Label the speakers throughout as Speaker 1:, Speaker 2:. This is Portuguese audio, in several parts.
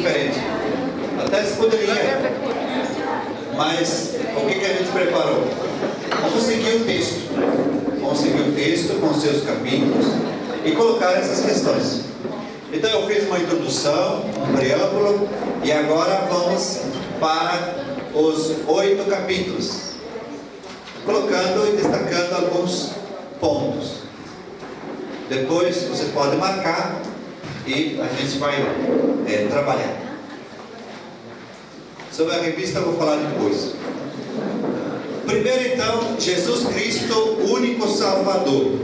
Speaker 1: diferente. Até se poderia, mas o que a gente preparou? Vamos seguir o texto. Vamos seguir o texto com os seus capítulos e colocar essas questões. Então eu fiz uma introdução, um preâmbulo, e agora vamos para os 8 capítulos, colocando e destacando alguns pontos. Depois você pode marcar e a gente vai trabalhar. Sobre a revista eu vou falar depois. Primeiro então, Jesus Cristo, único Salvador.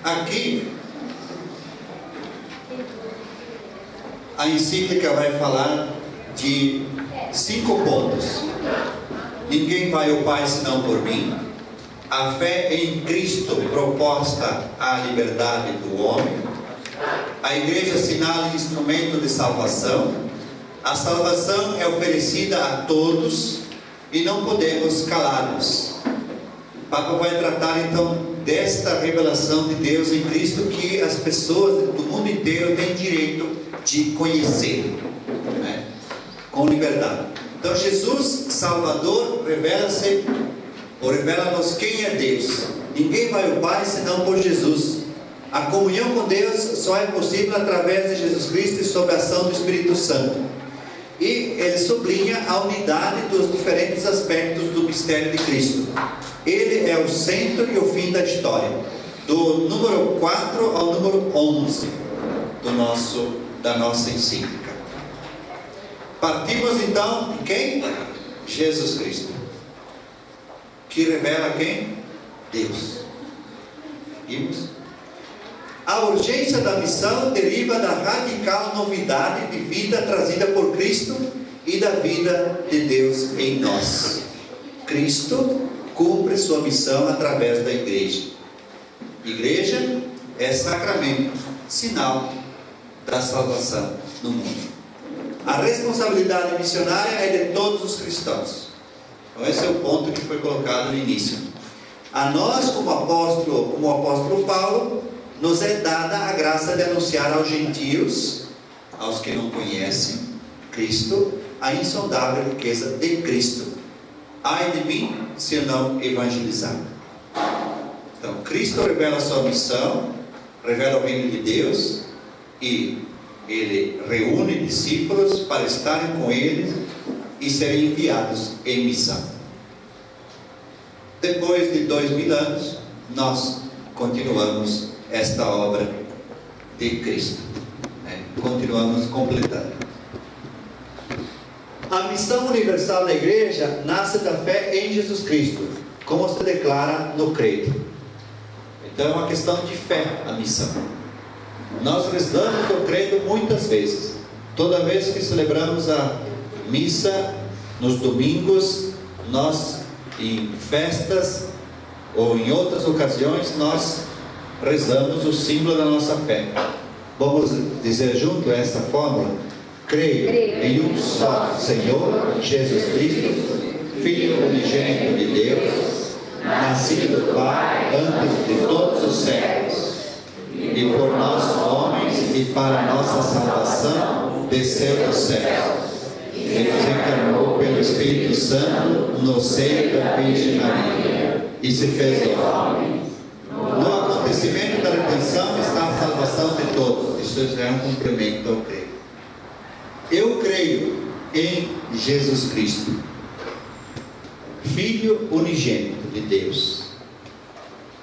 Speaker 1: Aqui a encíclica vai falar de 5 pontos. Ninguém vai ao Pai senão por mim. A fé em Cristo proposta à liberdade do homem. A igreja sinal e instrumento de salvação. A salvação é oferecida a todos e não podemos calar-nos. O Papa vai tratar então desta revelação de Deus em Cristo que as pessoas do mundo inteiro têm direito de conhecer, né? Com liberdade. Então Jesus Salvador revela-se, ou revela-nos quem é Deus. Ninguém vai ao Pai senão por Jesus. A comunhão com Deus só é possível através de Jesus Cristo e sob a ação do Espírito Santo. E ele sublinha a unidade dos diferentes aspectos do mistério de Cristo. Ele é o centro e o fim da história, do número 4 ao número 11 da nossa encíclica. Partimos então de quem? Jesus Cristo, que revela quem? Deus. Vimos? A urgência da missão deriva da radical novidade de vida trazida por Cristo e da vida de Deus em nós. Cristo cumpre sua missão através da igreja. Igreja é sacramento, sinal da salvação no mundo. A responsabilidade missionária é de todos os cristãos. Então esse é o ponto que foi colocado no início. A nós, como o apóstolo Paulo, nos é dada a graça de anunciar aos gentios, aos que não conhecem Cristo, a insondável riqueza de Cristo. Ai de mim, se eu não evangelizar. Então, Cristo revela a sua missão, revela o reino de Deus, e Ele reúne discípulos para estarem com Ele e serem enviados em missão. Depois de 2000 anos, nós continuamos esta obra de Cristo, né? Continuamos completando. A missão universal da igreja nasce da fé em Jesus Cristo, como se declara no credo. Então é uma questão de fé a missão. Nós rezamos o credo muitas vezes. Toda vez que celebramos a missa nos domingos, nós em festas ou em outras ocasiões nós rezamos o símbolo da nossa fé. Vamos dizer junto essa fórmula? Creio em um só Senhor Jesus Cristo, Filho unigênito de Deus, nascido do Pai antes de todos os séculos, e por nós homens e para nossa salvação desceu dos céus, e nos encarnou pelo Espírito Santo no seio da Virgem Maria, e se fez homem. No acontecimento da redenção está a salvação de todos. Isso já é um complemento ao creio. Eu creio em Jesus Cristo, Filho unigênito de Deus,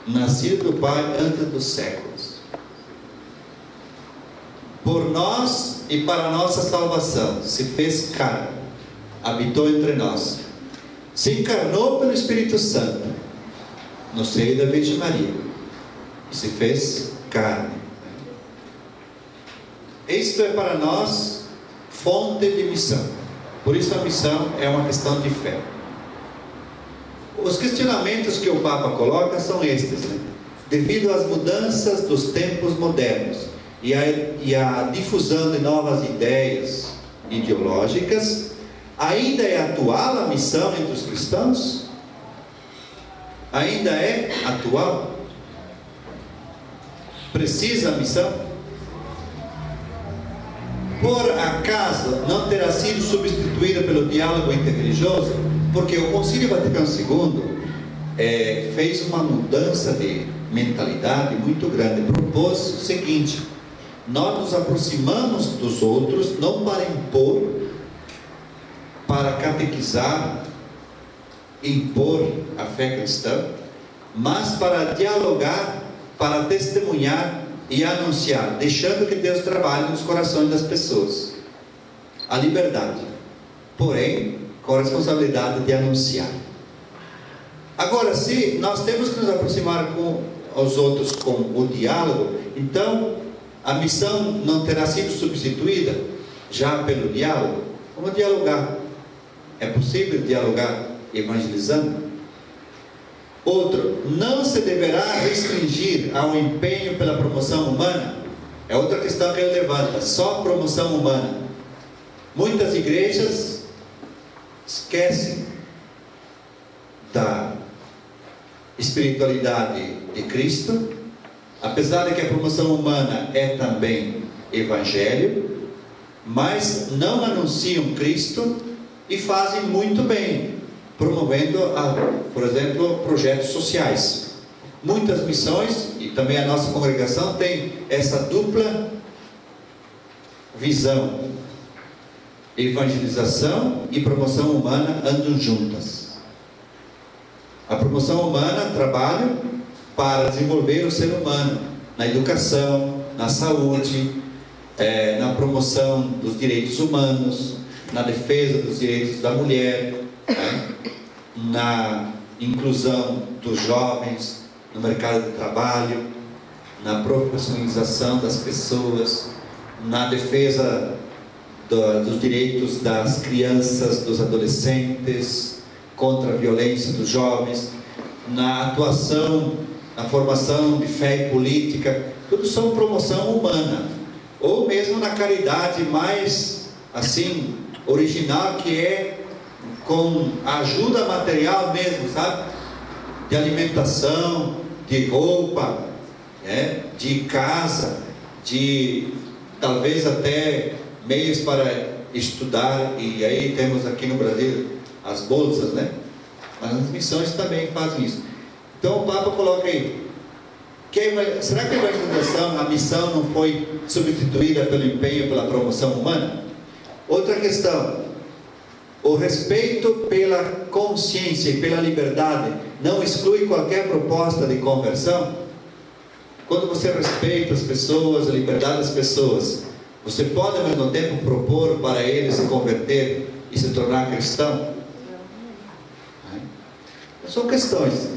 Speaker 1: nascido do Pai antes dos séculos, por nós e para nossa salvação se fez carne, habitou entre nós, se encarnou pelo Espírito Santo no seio da Virgem Maria e se fez carne. Isto é para nós fonte de missão. Por isso a missão é uma questão de fé. Os questionamentos que o Papa coloca são estes, né? Devido às mudanças dos tempos modernos e à difusão de novas ideias ideológicas, ainda é atual a missão entre os cristãos? Ainda é atual? Precisa a missão? por acaso não terá sido substituída pelo diálogo interreligioso? Porque o Concílio Vaticano II fez uma mudança de mentalidade muito grande. Propôs o seguinte: nós nos aproximamos dos outros não para impor, para catequizar, impor a fé cristã, mas para dialogar, para testemunhar e anunciar, deixando que Deus trabalhe nos corações das pessoas. A liberdade, porém, com a responsabilidade de anunciar. Agora, se nós temos que nos aproximar com os outros com o diálogo, então a missão não terá sido substituída já pelo diálogo? Vamos dialogar. É possível dialogar evangelizando? Outro, não se deverá restringir ao empenho pela promoção humana? É outra questão que ele levanta, só promoção humana. Muitas igrejas esquecem da espiritualidade de Cristo, apesar de que a promoção humana é também evangelho, mas não anunciam Cristo e fazem muito bem, promovendo, por exemplo, projetos sociais. Muitas missões, e também a nossa congregação tem essa dupla visão: evangelização e promoção humana andam juntas. A promoção humana trabalha para desenvolver o ser humano na educação, na saúde, na promoção dos direitos humanos, na defesa dos direitos da mulher, na inclusão dos jovens no mercado de trabalho, na profissionalização das pessoas, na defesa dos direitos das crianças, dos adolescentes, contra a violência dos jovens, na atuação, na formação de fé e política. Tudo são promoção humana, ou mesmo na caridade mais assim original, que é com ajuda material mesmo, sabe? De alimentação, de roupa, de casa, de talvez até meios para estudar. E aí temos aqui no Brasil as bolsas, mas as missões também fazem isso. Então o Papa coloca aí, será que a evangelização, a missão não foi substituída pelo empenho pela promoção humana? Outra questão: o respeito pela consciência e pela liberdade não exclui qualquer proposta de conversão? Quando você respeita as pessoas, a liberdade das pessoas, você pode ao mesmo tempo propor para eles se converter e se tornar cristão? São questões.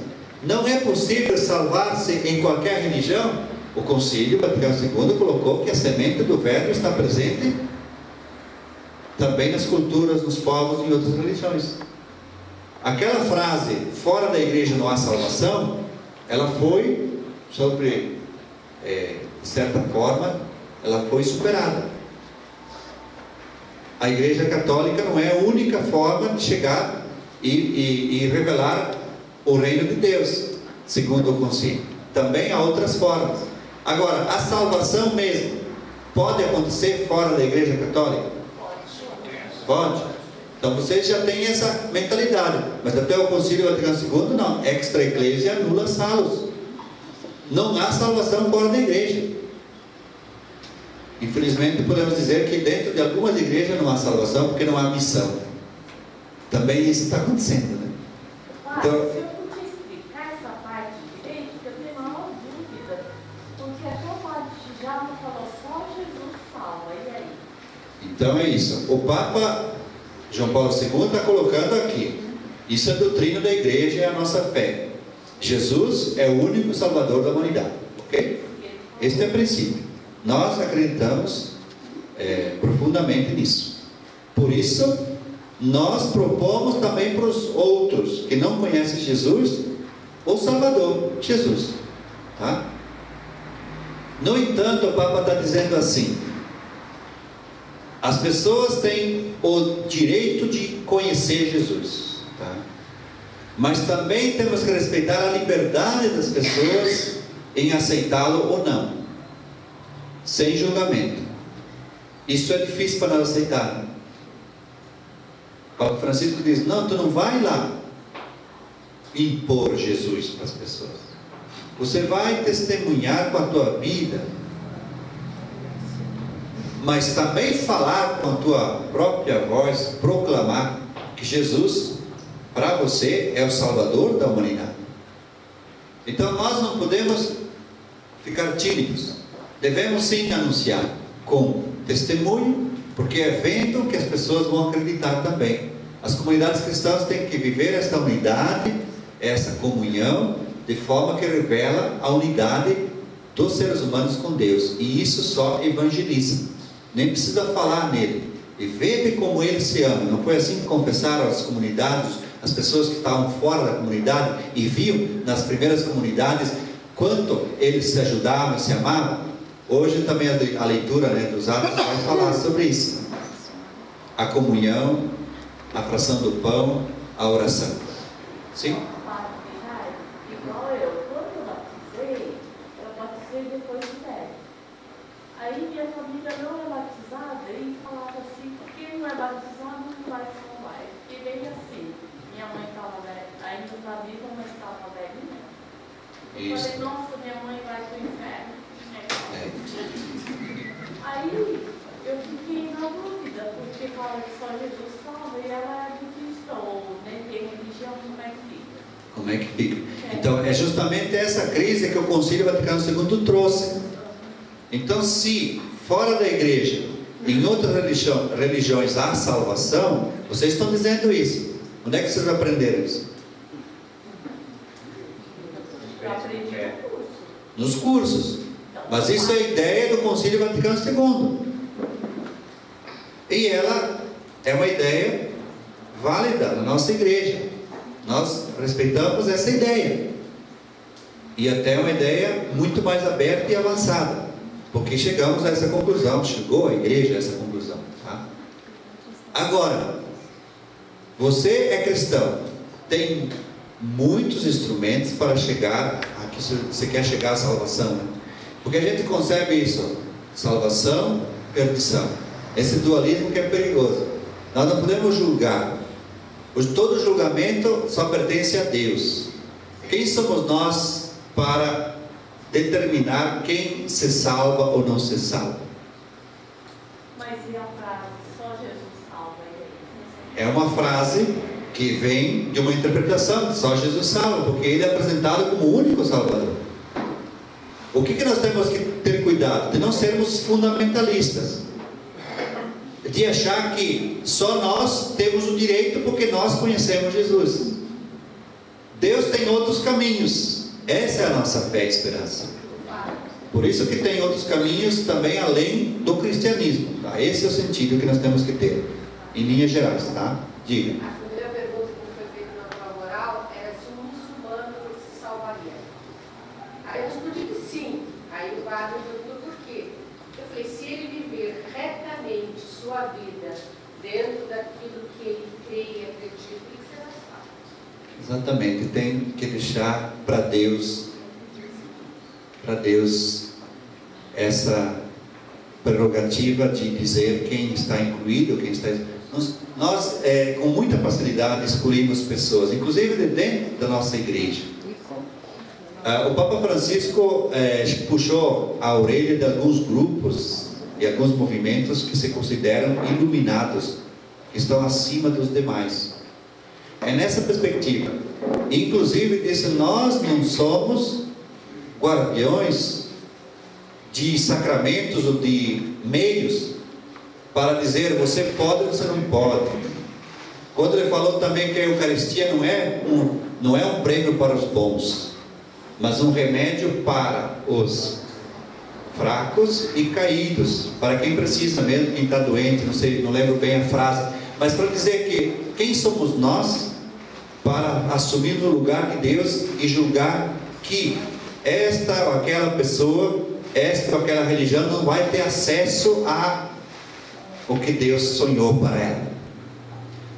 Speaker 1: Não é possível salvar-se em qualquer religião? O Concílio Vaticano II colocou que a semente do verbo está presente também nas culturas, nos povos e em outras religiões. Aquela frase, fora da igreja não há salvação, ela foi, de certa forma, ela foi superada. A Igreja Católica não é a única forma de chegar e revelar o reino de Deus, segundo o Concílio. Também há outras formas. Agora, a salvação mesmo pode acontecer fora da Igreja Católica? Pode. Então vocês já têm essa mentalidade. Mas até o Concílio Vaticano II não. Extra ecclesia nulla salus. Não há salvação fora da igreja. Infelizmente podemos dizer que dentro de algumas igrejas não há salvação, porque não há missão. Também isso está acontecendo, né? Então,
Speaker 2: se eu podia explicar essa parte direito, porque eu tenho uma dúvida, porque até o padre Djalma falou só Jesus salva, e aí?
Speaker 1: Então é isso. O Papa João Paulo II está colocando aqui: isso é a doutrina da igreja, é a nossa fé. Jesus é o único salvador da humanidade, ok? Este é o princípio. Nós acreditamos profundamente nisso. Por isso, nós propomos também para os outros que não conhecem Jesus, o Salvador, Jesus. Tá? No entanto, o Papa está dizendo assim: as pessoas têm o direito de conhecer Jesus, tá? Mas também temos que respeitar a liberdade das pessoas em aceitá-lo ou não, sem julgamento. Isso é difícil para nós aceitar. Papa Francisco diz: não, tu não vai lá impor Jesus para as pessoas. Você vai testemunhar com a tua vida, mas também falar com a tua própria voz, proclamar que Jesus, para você, é o Salvador da humanidade. Então nós não podemos ficar tímidos. Devemos sim anunciar com testemunho, porque é vendo que as pessoas vão acreditar também. As comunidades cristãs têm que viver esta unidade, essa comunhão, de forma que revela a unidade dos seres humanos com Deus. E isso só evangeliza. Nem precisa falar nele. E vede como ele se ama. Não foi assim que confessaram as comunidades, as pessoas que estavam fora da comunidade e viam nas primeiras comunidades quanto eles se ajudavam e se amavam? Hoje também a leitura, dos Atos vai falar sobre isso. A comunhão, a fração do pão, a oração. Sim?
Speaker 2: Igual eu, quando eu batizei depois de velho. Aí minha família não é batizada e falava assim: quem não é batizado não vai salvar. Eu fiquei bem assim. Minha mãe estava ainda na vida, mas estava velhinha. Eu falei: nossa, minha mãe vai para o inferno. Aí eu fiquei na dúvida, porque fala que só Jesus salva e ela é budista ou nem tem religião, como é que fica?
Speaker 1: Como é que fica? Então é justamente essa crise que o Concílio Vaticano II trouxe. Então, se fora da igreja, em outras religiões há salvação, vocês estão dizendo isso. Onde é que vocês aprenderam isso?
Speaker 2: Eu aprendi no curso.
Speaker 1: Nos cursos. Mas isso é a ideia do Concílio Vaticano II. E ela é uma ideia válida na nossa igreja. Nós respeitamos essa ideia. E até uma ideia muito mais aberta e avançada. Porque chegamos a essa conclusão, chegou a igreja a essa conclusão. Tá? Agora, você é cristão, tem muitos instrumentos para chegar a que você quer chegar à salvação. Porque a gente concebe isso: salvação, perdição. Esse dualismo que é perigoso. Nós não podemos julgar. Todo julgamento só pertence a Deus. Quem somos nós para determinar quem se salva ou não se salva?
Speaker 2: Mas e a frase, só Jesus salva?
Speaker 1: É uma frase que vem de uma interpretação: só Jesus salva, porque ele é apresentado como o único Salvador. O que nós temos que ter cuidado? De não sermos fundamentalistas, de achar que só nós temos o direito porque nós conhecemos Jesus. Deus tem outros caminhos. Essa é a nossa fé e esperança. Por isso que tem outros caminhos também além do cristianismo, tá? Esse é o sentido que nós temos que ter, em linhas gerais, tá? Diga.
Speaker 3: A primeira pergunta que foi feita na prova oral era se um muçulmano se salvaria. Aí eu respondi que sim. Aí o padre perguntou por quê. Eu falei: se ele viver retamente sua vida dentro daquilo que ele crê e acredita, ele será salvo.
Speaker 1: Exatamente, tem que deixar para Deus essa prerrogativa de dizer quem está incluído, quem está... Nós com muita facilidade excluímos pessoas, inclusive de dentro da nossa igreja. O Papa Francisco puxou a orelha de alguns grupos e alguns movimentos que se consideram iluminados, que estão acima dos demais. É nessa perspectiva. Inclusive disse: nós não somos guardiões de sacramentos ou de meios para dizer você pode ou você não pode. Quando ele falou também que a Eucaristia não é um prêmio para os bons, mas um remédio para os fracos e caídos, para quem precisa mesmo, quem está doente, não lembro bem a frase, mas para dizer que quem somos nós para assumir o lugar de Deus e julgar que esta ou aquela pessoa, esta ou aquela religião não vai ter acesso a o que Deus sonhou para ela.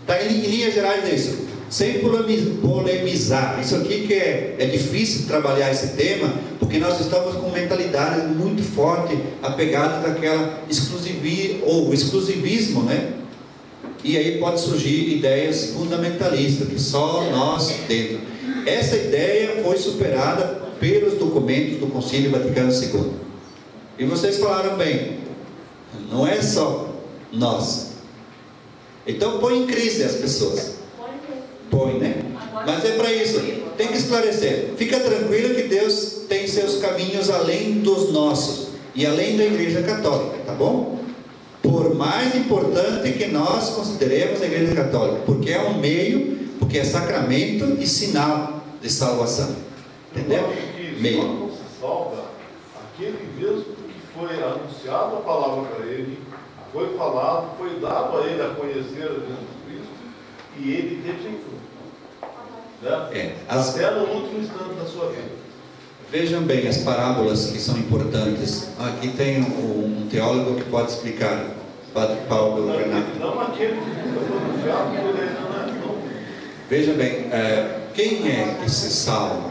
Speaker 1: Tá, em linhas gerais é isso, sem polemizar. Isso aqui que é difícil trabalhar esse tema, porque nós estamos com mentalidades muito fortes forte apegado daquela exclusivismo, né? E aí pode surgir ideias fundamentalistas, que só nós dentro. Essa ideia foi superada pelos documentos do Concílio Vaticano II. E vocês falaram bem, não é só nós. Então põe em crise as pessoas. Põe, né? Mas é para isso, tem que esclarecer. Fica tranquilo que Deus tem seus caminhos além dos nossos e além da Igreja Católica, tá bom? Por mais importante que nós consideremos a Igreja Católica, porque é um meio, porque é sacramento e sinal de salvação. Entendeu? Meio.
Speaker 4: Só não se salva aquele mesmo que foi anunciado a palavra para ele, foi falado, foi dado a ele a conhecer a Jesus Cristo, e ele rejeitou. Né? Até no último instante da sua vida.
Speaker 1: Vejam bem as parábolas que são importantes. Aqui tem um teólogo que pode explicar, Padre Paulo Renato.
Speaker 4: Não aquele que foi anunciado por ele, não.
Speaker 1: Veja bem, quem é que se salva?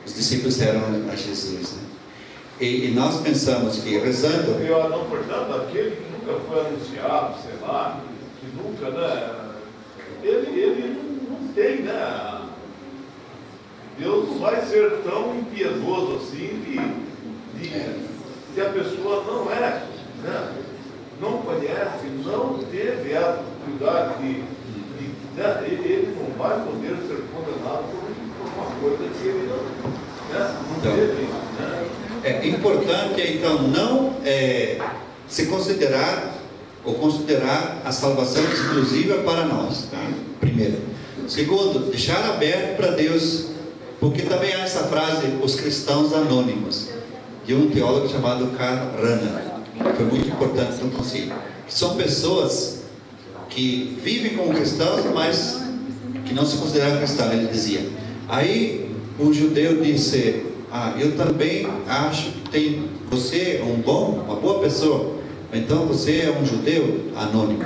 Speaker 1: Os discípulos disseram a Jesus, né? E nós pensamos que rezando...
Speaker 4: Não, portanto, aquele que nunca foi anunciado, sei lá, que nunca, né? Ele não tem, né? Deus não vai ser tão impiedoso assim se a pessoa não é, né? Não conhece, não teve a oportunidade né? Ele não vai poder ser condenado por uma coisa que ele não teve. Né?
Speaker 1: É importante, então, não se considerar a salvação exclusiva para nós, tá? Primeiro. Segundo, deixar aberto para Deus, porque também há essa frase, os cristãos anônimos, de um teólogo chamado Karl Rahner, que foi muito importante no concílio. São pessoas que vivem como cristãos, mas que não se consideram cristãos, ele dizia. Aí um judeu disse: eu também acho que você é uma boa pessoa, então você é um judeu anônimo.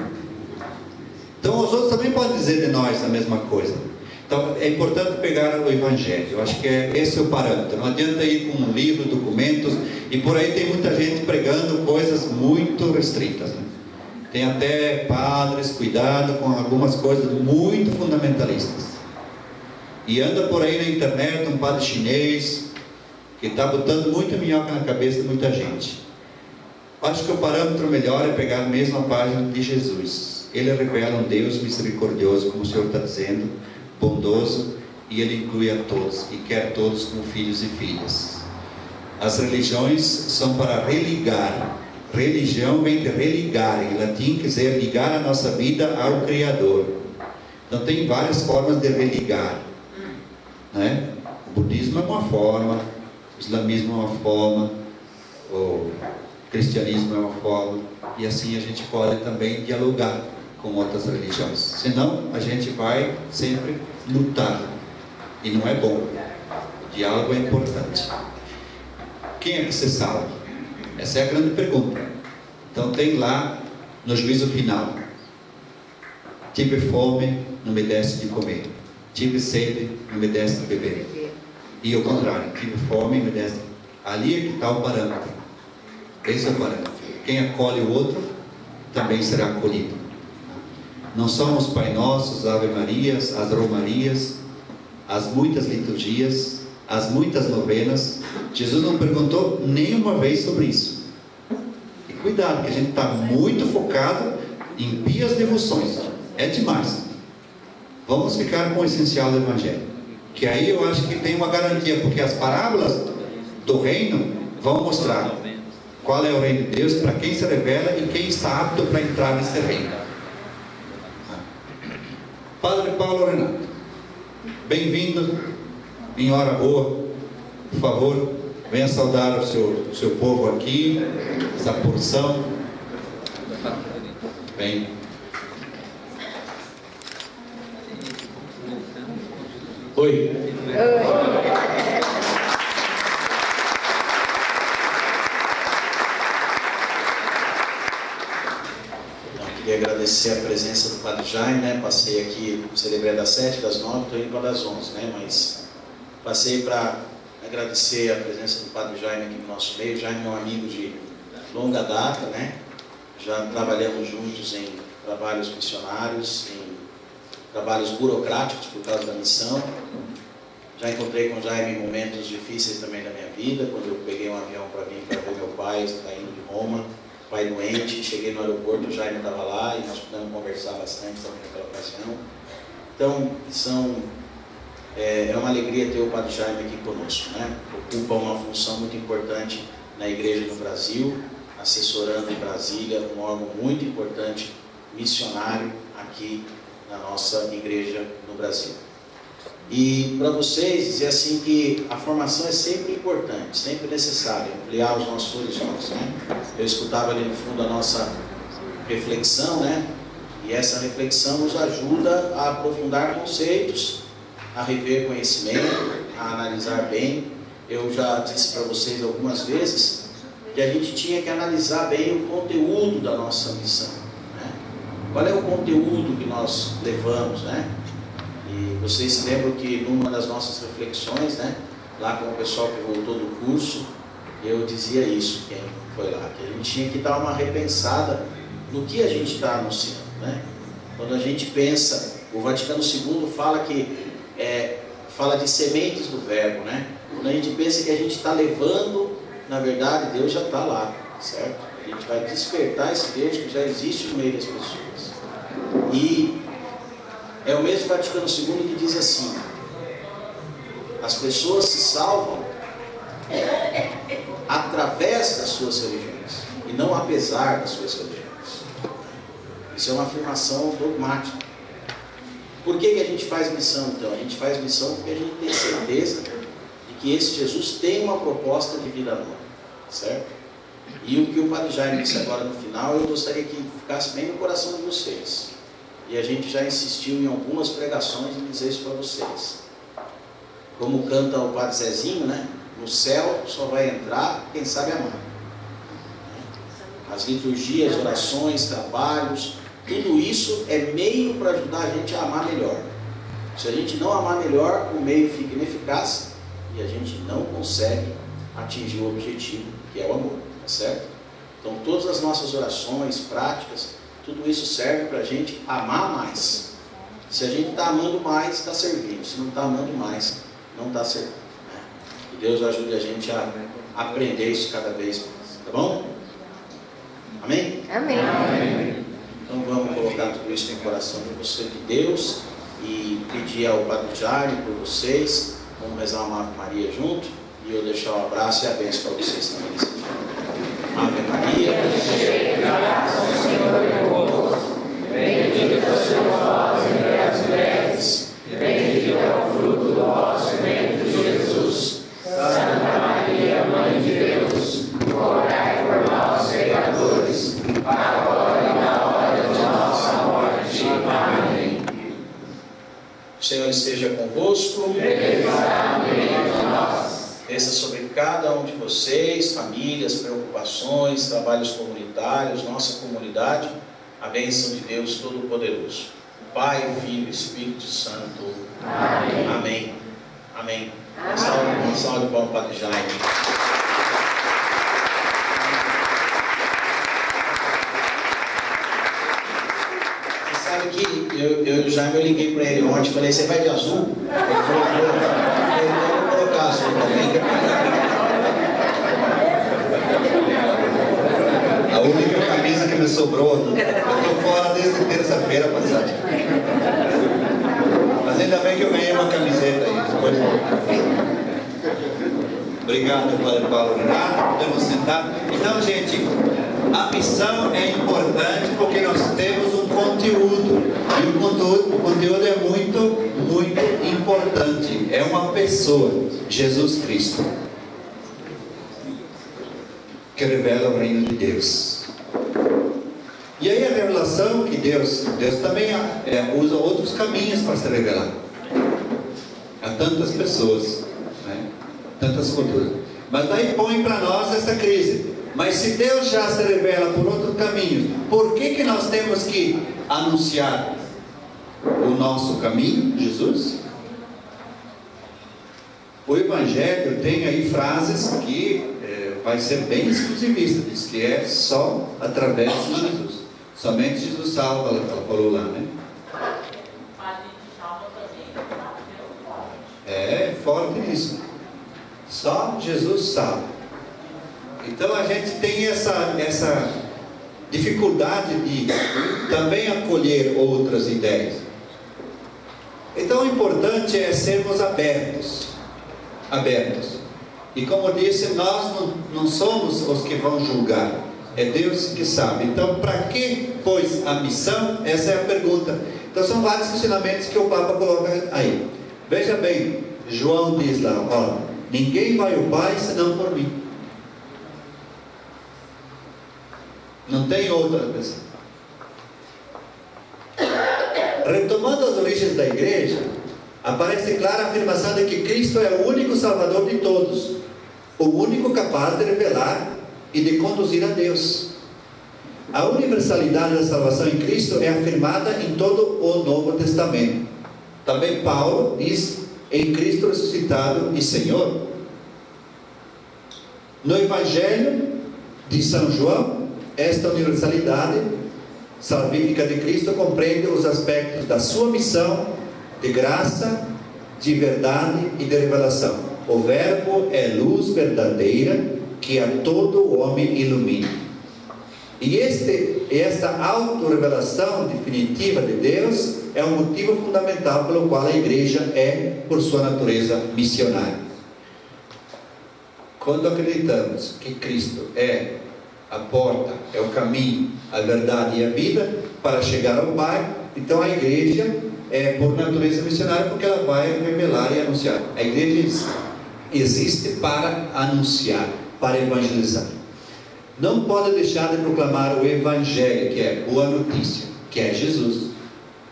Speaker 1: Então os outros também podem dizer de nós a mesma coisa. Então é importante pegar o Evangelho. Eu acho que esse é o parâmetro. Não adianta ir com um livro, documentos, e por aí tem muita gente pregando coisas muito restritas, né? Tem até padres, cuidado com algumas coisas muito fundamentalistas. E anda por aí na internet um padre chinês que está botando muita minhoca na cabeça de muita gente. Acho que o parâmetro melhor é pegar mesmo a página de Jesus. Ele revela um Deus misericordioso, como o Senhor está dizendo, bondoso, e Ele inclui a todos, e quer todos como filhos e filhas. As religiões são para religar. Religião vem de religar, em latim quer dizer ligar a nossa vida ao Criador. Então tem várias formas de religar, né? O budismo é uma forma, o islamismo é uma forma, o cristianismo é uma forma, e assim a gente pode também dialogar com outras religiões. Senão a gente vai sempre lutar, e não é bom. O diálogo é importante. Quem é que se salva? Essa é a grande pergunta. Então tem lá no juízo final: tive fome, não me deste de comer; tive sede, não me deste de beber. E o contrário, tive fome, me deste. Ali é que está o parâmetro. Esse é o parâmetro. Quem acolhe o outro também será acolhido. Não são os Pai Nossos, Ave Marias, as Romarias, as muitas liturgias, as muitas novenas. Jesus não perguntou nenhuma vez sobre isso. E cuidado, que a gente está muito focado em pias devoções. É demais. Vamos ficar com o essencial do Evangelho, que aí eu acho que tem uma garantia, porque as parábolas do reino vão mostrar qual é o reino de Deus, para quem se revela e quem está apto para entrar nesse reino. Padre Paulo Renato, bem-vindo em hora boa. Por favor, venha saudar o seu povo aqui, essa porção. Vem. Oi.
Speaker 5: Queria agradecer a presença do Padre Jaime, né? Passei aqui, celebrei das 7, das 9, estou indo para das 11, né? Mas passei para agradecer a presença do Padre Jaime aqui no nosso meio. Jaime é um amigo de longa data, né? Já trabalhamos juntos em trabalhos missionários, em trabalhos burocráticos por causa da missão. Já encontrei com o Jaime em momentos difíceis também da minha vida, quando eu peguei um avião para vir para ver meu pai, saindo de Roma, pai doente, cheguei no aeroporto, o Jaime estava lá e nós pudemos conversar bastante também naquela ocasião. Então, é uma alegria ter o Padre Jaime aqui conosco, né? Ocupa uma função muito importante na igreja do Brasil, assessorando em Brasília, um órgão muito importante, missionário aqui na nossa igreja no Brasil. E para vocês dizer assim que a formação é sempre importante, sempre necessária, ampliar os nossos horizontes, né? Eu escutava ali no fundo a nossa reflexão, né? E essa reflexão nos ajuda a aprofundar conceitos, a rever conhecimento, a analisar bem. Eu já disse para vocês algumas vezes que a gente tinha que analisar bem o conteúdo da nossa missão, né? Qual é o conteúdo que nós levamos, né? E vocês se lembram que numa das nossas reflexões, né, lá com o pessoal que voltou do curso, eu dizia isso, quem foi lá, que a gente tinha que dar uma repensada no que a gente está anunciando, né? Quando a gente pensa, o Vaticano II fala fala de sementes do verbo, né? Quando a gente pensa que a gente está levando, na verdade Deus já está lá, certo? A gente vai despertar esse Deus que já existe no meio das pessoas. E é o mesmo Vaticano II que diz assim: as pessoas se salvam através das suas religiões e não apesar das suas religiões. Isso é uma afirmação dogmática. Por que a gente faz missão então? A gente faz missão porque a gente tem certeza de que esse Jesus tem uma proposta de vida nova, certo? E o que o Padre Jaime disse agora no final, eu gostaria que ficasse bem no coração de vocês. E a gente já insistiu em algumas pregações em dizer isso para vocês. Como canta o Padre Zezinho, né? No céu só vai entrar quem sabe amar. As liturgias, orações, trabalhos, tudo isso é meio para ajudar a gente a amar melhor. Se a gente não amar melhor, o meio fica ineficaz e a gente não consegue atingir o objetivo, que é o amor, tá certo? Então todas as nossas orações, práticas, tudo isso serve para a gente amar mais. Se a gente está amando mais, está servindo. Se não está amando mais, não está servindo, né? Que Deus ajude a gente a aprender isso cada vez mais. Tá bom? Amém?
Speaker 3: Amém.
Speaker 5: Amém. Então vamos colocar tudo isso no coração de você, de Deus, e pedir ao Padre Jaime por vocês. Vamos rezar uma Ave Maria junto. E eu deixar um abraço e a bênção para vocês também nesse dia. Ave Maria, cheia de graça, o Senhor é convosco. Bendita sois vós entre as mulheres, bendito é o fruto do vosso ventre, Jesus. Santa Maria, Mãe de Deus, rogai por nós, pecadores, agora e na hora de nossa morte. Amém. O Senhor esteja convosco. Ele está no meio de nós. Desça sobre cada um de vocês, famílias, preocupações, trabalhos comunitários, nossa comunidade, a bênção de Deus Todo-Poderoso. Pai, Filho e Espírito Santo. Amém. Amém. Amém. Uma salva de palmas para o Padre Jaime. Você sabe que eu e o Jaime, eu liguei para ele ontem e falei: você vai de azul? Ele falou: vou colocar azul também.
Speaker 1: A única camisa que me sobrou, eu estou fora desde terça-feira passada. Mas ainda bem que eu ganhei uma camiseta aí. Depois... Obrigado, Padre Paulo. Obrigado, podemos sentar. Então, gente, a missão é importante porque nós temos um conteúdo. E o conteúdo é muito, muito importante. É uma pessoa, Jesus Cristo, que revela o reino de Deus. E aí a revelação que Deus também usa outros caminhos para se revelar a tantas pessoas, né? Tantas culturas. Mas daí põe para nós essa crise. Mas se Deus já se revela por outros caminhos, por que nós temos que anunciar o nosso caminho, Jesus? O Evangelho tem aí frases que vai ser bem exclusivista, diz que é só através de Jesus. Somente Jesus salva, ela falou lá, né? É forte nisso. Só Jesus salva. Então a gente tem essa dificuldade de também acolher outras ideias. Então o importante é sermos abertos. E como disse, nós não somos os que vão julgar, é Deus que sabe. Então, para que, pois, a missão? Essa é a pergunta. Então, são vários ensinamentos que o Papa coloca aí. Veja bem, João diz lá, ó, ninguém vai ao Pai senão por mim. Não tem outra pessoa. Retomando as origens da igreja, aparece clara a afirmação de que Cristo é o único Salvador de todos, o único capaz de revelar e de conduzir a Deus. A universalidade da salvação em Cristo é afirmada em todo o Novo Testamento. Também Paulo diz, em Cristo ressuscitado e Senhor. No Evangelho de São João, esta universalidade salvífica de Cristo compreende os aspectos da sua missão de graça, de verdade e de revelação. O Verbo é luz verdadeira que a todo homem ilumina. E esta auto-revelação definitiva de Deus é um motivo fundamental pelo qual a igreja é, por sua natureza, missionária. Quando acreditamos que Cristo é a porta, é o caminho, a verdade e a vida para chegar ao Pai, então a igreja é por natureza missionária, porque ela vai revelar e anunciar. A igreja existe para anunciar, para evangelizar. Não pode deixar de proclamar o Evangelho, que é boa notícia, que é Jesus.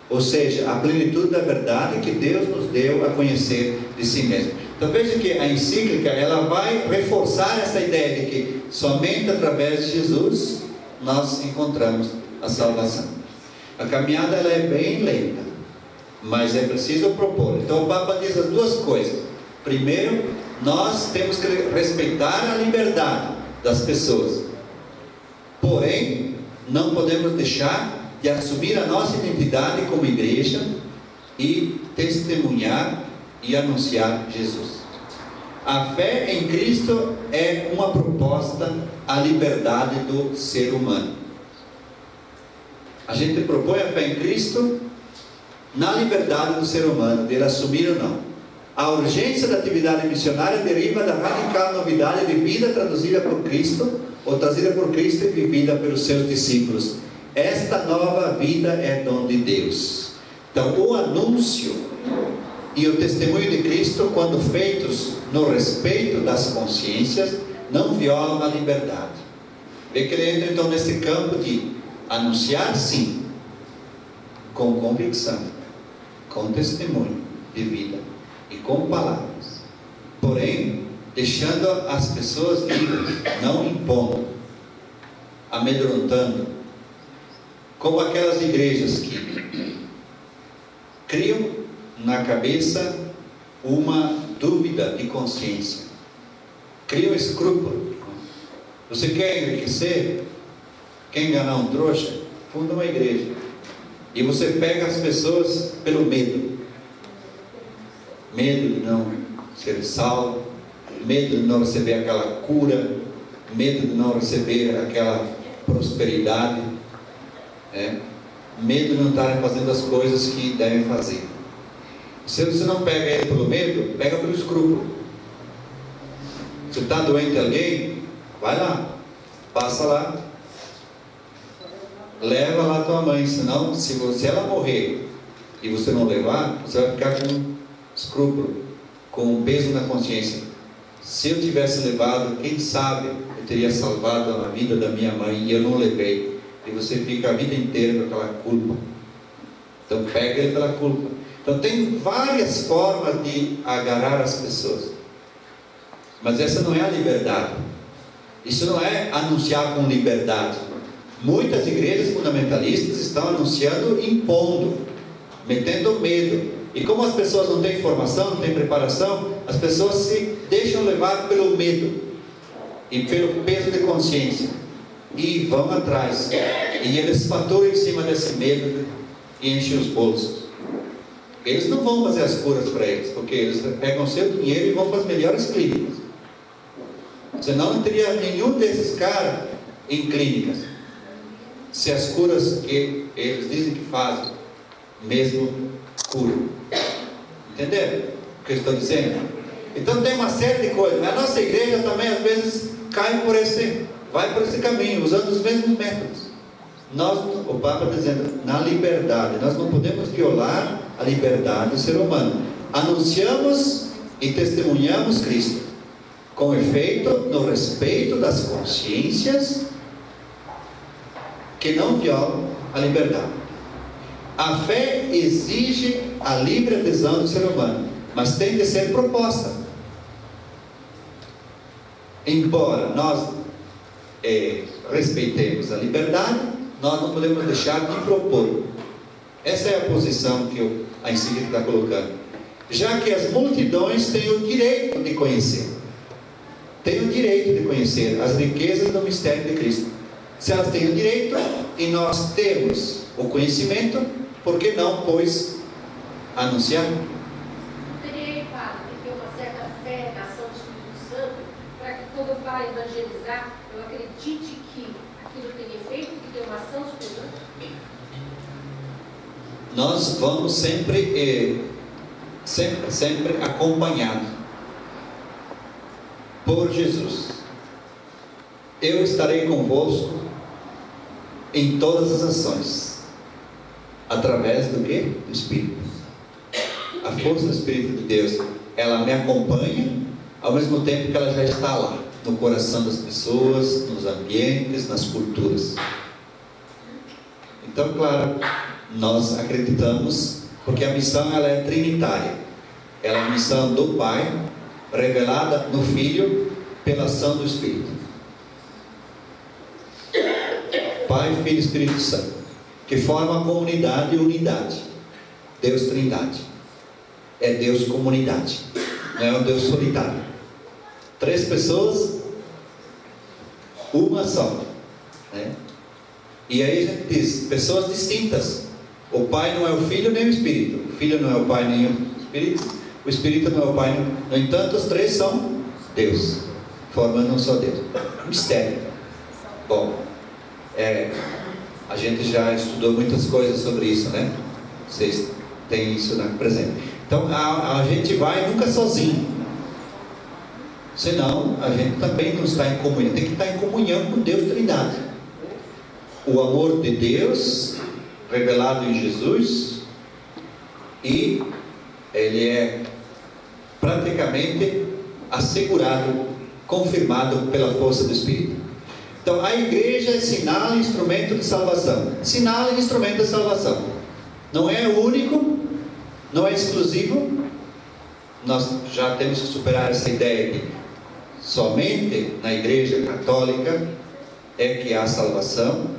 Speaker 1: Ou seja, a plenitude da verdade que Deus nos deu a conhecer de si mesmo. Então veja que a encíclica, ela vai reforçar essa ideia de que somente através de Jesus nós encontramos a salvação. A caminhada ela é bem lenta, mas é preciso propor. Então o Papa diz as duas coisas. Primeiro, nós temos que respeitar a liberdade das pessoas. Porém, não podemos deixar de assumir a nossa identidade como igreja e testemunhar e anunciar Jesus. A fé em Cristo é uma proposta à liberdade do ser humano. A gente propõe a fé em Cristo na liberdade do ser humano, de ele assumir ou não. A urgência da atividade missionária deriva da radical novidade de vida traduzida por Cristo, ou trazida por Cristo e vivida pelos seus discípulos. Esta nova vida é dom de Deus. Então, o anúncio e o testemunho de Cristo, quando feitos no respeito das consciências, não violam a liberdade. Vê que ele entra então nesse campo de anunciar, sim, com convicção, com testemunho de vida e com palavras, porém deixando as pessoas livres, não impondo, amedrontando, como aquelas igrejas que criam na cabeça uma dúvida de consciência, criam escrúpulo. Você quer enriquecer? Quer enganar um trouxa? Funda uma igreja. E você pega as pessoas pelo medo. Medo de não ser salvo, medo de não receber aquela cura, medo de não receber aquela prosperidade, medo de não estarem fazendo as coisas que devem fazer. Se você não pega ele pelo medo, pega pelo escrúpulo. Se está doente alguém, vai lá, passa lá, leva lá a tua mãe, senão, se ela morrer e você não levar, você vai ficar com escrúpulo, com um peso na consciência. Se eu tivesse levado, quem sabe eu teria salvado a vida da minha mãe e eu não levei. E você fica a vida inteira com aquela culpa. Então pega ele pela culpa. Então tem várias formas de agarrar as pessoas, mas essa não é a liberdade. Isso não é anunciar com liberdade. Muitas igrejas fundamentalistas estão anunciando impondo, metendo medo. E como as pessoas não têm formação, não têm preparação, as pessoas se deixam levar pelo medo. e pelo peso de consciência, e vão atrás, e eles faturam em cima desse medo e enchem os bolsos. Eles não vão fazer as curas para eles, porque eles pegam seu dinheiro e vão para as melhores clínicas. Senão não teria nenhum desses caras em clínicas, se as curas que eles dizem que fazem mesmo curam. Entenderam o que eu estou dizendo? Então tem uma série de coisas. A nossa igreja também às vezes vai por esse caminho, usando os mesmos métodos. O Papa está dizendo, na liberdade, nós não podemos violar a liberdade do ser humano. Anunciamos e testemunhamos Cristo, com efeito no respeito das consciências que não violam a liberdade. A fé exige a livre adesão do ser humano, mas tem que ser proposta. Embora nós respeitemos a liberdade, nós não podemos deixar de propor. Essa é a posição que a encíclica está colocando. Já que as multidões têm o direito de conhecer, as riquezas do mistério de Cristo. Se elas têm o direito e nós temos o conhecimento, por que não, pois, anunciar?
Speaker 3: Teria, padre, que ter uma certa fé na ação do Espírito Santo, para que quando eu vá evangelizar, eu acredite que aquilo tem efeito, que tem uma ação superior?
Speaker 1: Nós vamos sempre acompanhado por Jesus. Eu estarei convosco em todas as ações, através do quê? Do Espírito. A força do Espírito de Deus, ela me acompanha, ao mesmo tempo que ela já está lá, no coração das pessoas, nos ambientes, nas culturas. Então, claro, nós acreditamos, porque a missão ela é trinitária. Ela é a missão do Pai, revelada no Filho, pela ação do Espírito. Pai, Filho e Espírito Santo, que formam a comunidade e unidade. Deus Trindade. É Deus comunidade, não é um Deus solitário. 3 pessoas, uma só, né? E aí a gente diz, pessoas distintas. O Pai não é o Filho nem o Espírito. O Filho não é o Pai nem o Espírito. O Espírito não é o Pai nem... No entanto, os 3 são Deus, formando um só Deus. Mistério. Bom, a gente já estudou muitas coisas sobre isso, né? Vocês têm isso presente. Então, a gente vai nunca sozinho. Senão, a gente também não está em comunhão. Tem que estar em comunhão com Deus Trindade. O amor de Deus revelado em Jesus, e ele é praticamente assegurado, confirmado pela força do Espírito. Então a igreja é sinal e instrumento de salvação. Sinal e instrumento de salvação. Não é único, não é exclusivo. Nós já temos que superar essa ideia de somente na igreja católica é que há salvação.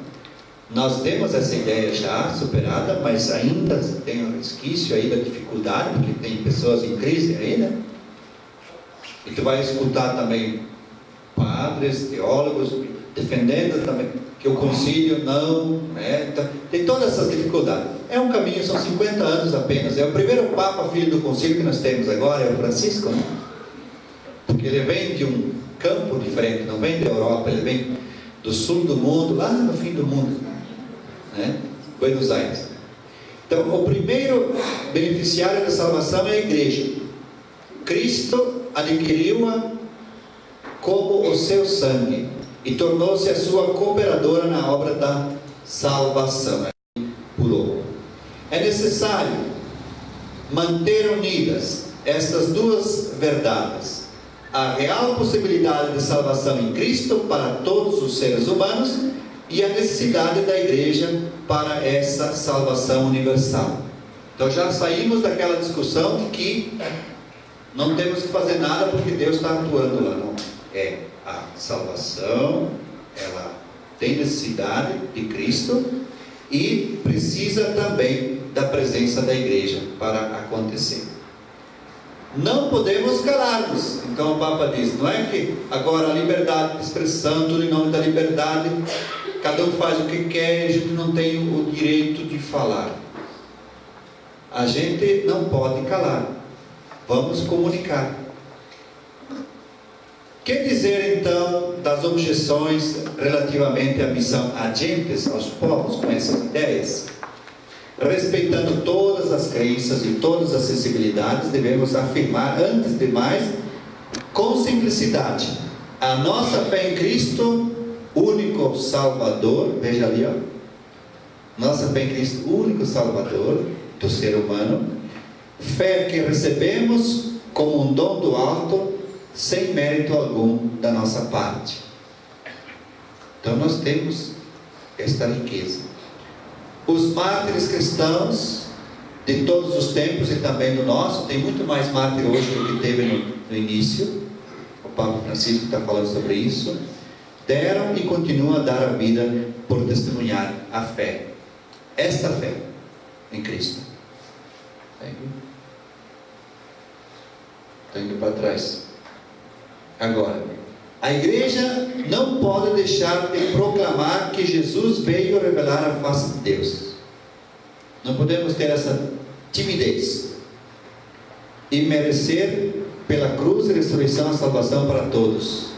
Speaker 1: Nós temos essa ideia já superada, mas ainda tem um resquício aí da dificuldade, porque tem pessoas em crise ainda. E tu vai escutar também padres, teólogos, defendendo também que o concílio não, né? Então, tem todas essas dificuldades. É um caminho, são 50 anos apenas. É o primeiro Papa filho do concílio que nós temos agora, é o Francisco, né? Porque ele vem de um campo diferente, não vem da Europa, ele vem do sul do mundo, lá no fim do mundo, né? Buenos Aires. Então, o primeiro beneficiário da salvação é a igreja. Cristo adquiriu-a como o seu sangue e tornou-se a sua cooperadora na obra da salvação. Pulou. É necessário manter unidas estas duas verdades: a real possibilidade de salvação em Cristo para todos os seres humanos e a necessidade da igreja para essa salvação universal. Então já saímos daquela discussão de que não temos que fazer nada porque Deus está atuando lá. Não. É a salvação, ela tem necessidade de Cristo e precisa também da presença da igreja para acontecer. não podemos calar-nos. Então o Papa diz, não é que agora a liberdade de expressão, tudo em nome da liberdade, cada um faz o que quer, a gente não tem o direito de falar. A gente não pode calar, vamos comunicar. Que dizer então das objeções relativamente à missão agentes aos povos com essas ideias? Respeitando todas as crenças e todas as sensibilidades, devemos afirmar, antes de mais, com simplicidade, a nossa fé em Cristo, único Salvador, veja ali, ó, nossa fé em Cristo, único Salvador do ser humano, fé que recebemos como um dom do alto, sem mérito algum da nossa parte. Então nós temos esta riqueza. Os mártires cristãos de todos os tempos e também do nosso, tem muito mais mártir hoje do que teve no início, o Papa Francisco está falando sobre isso, deram e continuam a dar a vida por testemunhar a fé, esta fé em Cristo. Estou indo para trás. Agora, a igreja não pode deixar de proclamar que Jesus veio revelar a face de Deus. Não podemos ter essa timidez e merecer pela cruz e ressurreição a salvação para todos.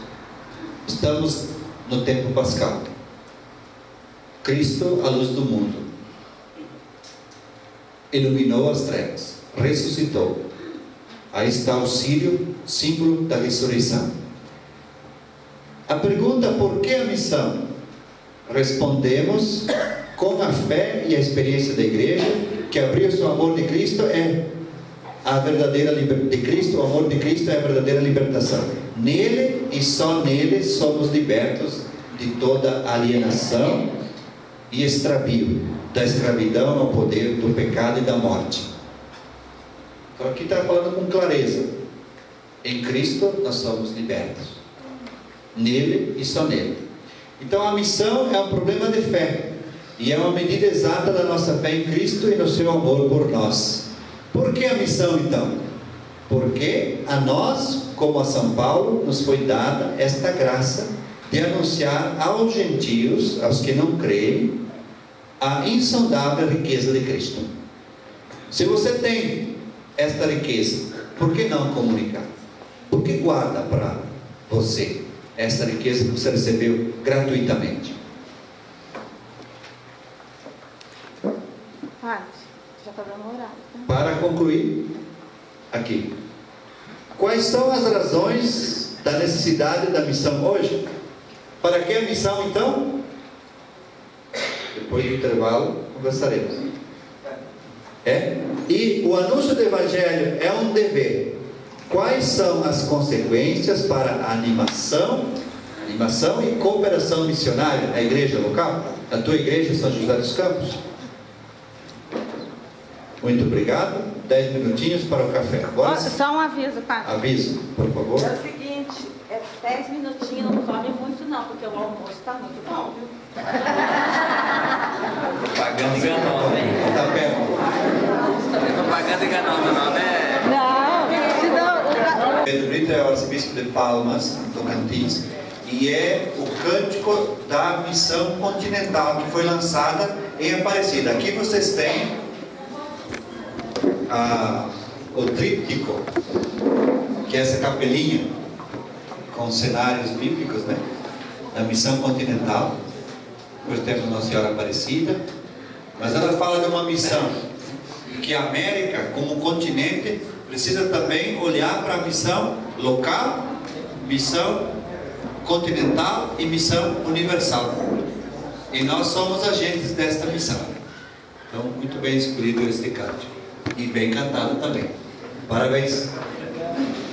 Speaker 1: Estamos no tempo pascal. Cristo, a luz do mundo, iluminou as trevas, ressuscitou. Aí está o círio, símbolo da ressurreição. A pergunta, por que a missão? Respondemos com a fé e a experiência da igreja, que abriu-se o amor de Cristo é a verdadeira de Cristo, o amor de Cristo é a verdadeira libertação. Nele e só nele somos libertos de toda alienação e extravio, da escravidão ao poder do pecado e da morte. Então aqui está falando com clareza. Em Cristo nós somos libertos. Nele e só nele. Então a missão é um problema de fé. E é uma medida exata da nossa fé em Cristo e no seu amor por nós. Por que a missão então? Porque a nós, como a São Paulo, nos foi dada esta graça de anunciar aos gentios, aos que não creem, a insondável riqueza de Cristo. Se você tem esta riqueza, por que não comunicar? Por que guarda para você esta riqueza que você recebeu gratuitamente?
Speaker 2: Já está dando horário, tá?
Speaker 1: Para concluir, aqui, quais são as razões da necessidade da missão hoje? Para que a missão então? Depois do intervalo conversaremos. E o anúncio do Evangelho é um dever. Quais são as consequências para a animação e cooperação missionária na igreja local? Na tua igreja São José dos Campos? Muito obrigado. 10 minutinhos para o café. Agora,
Speaker 2: só um aviso, padre.
Speaker 1: Aviso, por favor.
Speaker 2: É o seguinte, 10 minutinhos, não come muito não, porque o almoço está muito bom, viu?
Speaker 6: Propaganda enganosa, hein?
Speaker 1: Está perto.
Speaker 6: Propaganda enganosa, não, né?
Speaker 2: Não, senão...
Speaker 1: Pedro Brito é o arcebispo de Palmas, Tocantins, e é o cântico da missão continental que foi lançada em Aparecida. Aqui vocês têm o tríptico, que é essa capelinha com cenários bíblicos, né? Da missão continental. Depois temos Nossa Senhora Aparecida, mas ela fala de uma missão que a América, como continente, precisa também olhar para a missão local, missão continental e missão universal. E nós somos agentes desta missão. Então, muito bem escolhido este cântico. E bem cantado também. Parabéns.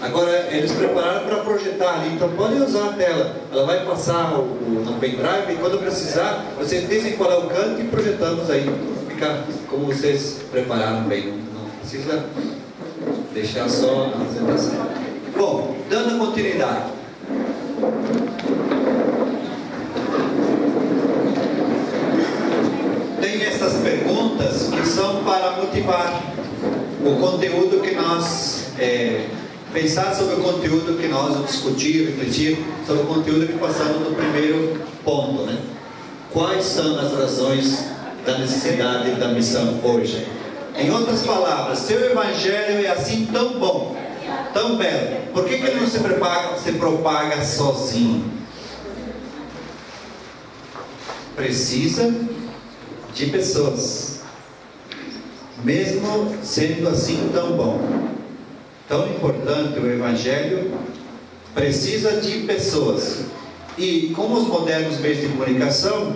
Speaker 1: Agora, eles prepararam para projetar ali, então podem usar a tela. Ela vai passar no pendrive e quando precisar, vocês dizem qual é o canto e projetamos aí. Fica como vocês prepararam bem. Não precisa deixar só a apresentação. Bom, dando continuidade. Tem essas perguntas que são para motivar o conteúdo que nós pensar sobre o conteúdo que nós vamos discutir, refletir sobre o conteúdo que passamos no primeiro ponto, né? Quais são as razões da necessidade da missão hoje? Em outras palavras, se o Evangelho é assim tão bom, tão belo, por que ele não se propaga sozinho? Precisa de pessoas, mesmo sendo assim tão bom, tão importante. O Evangelho precisa de pessoas, e com os modernos meios de comunicação,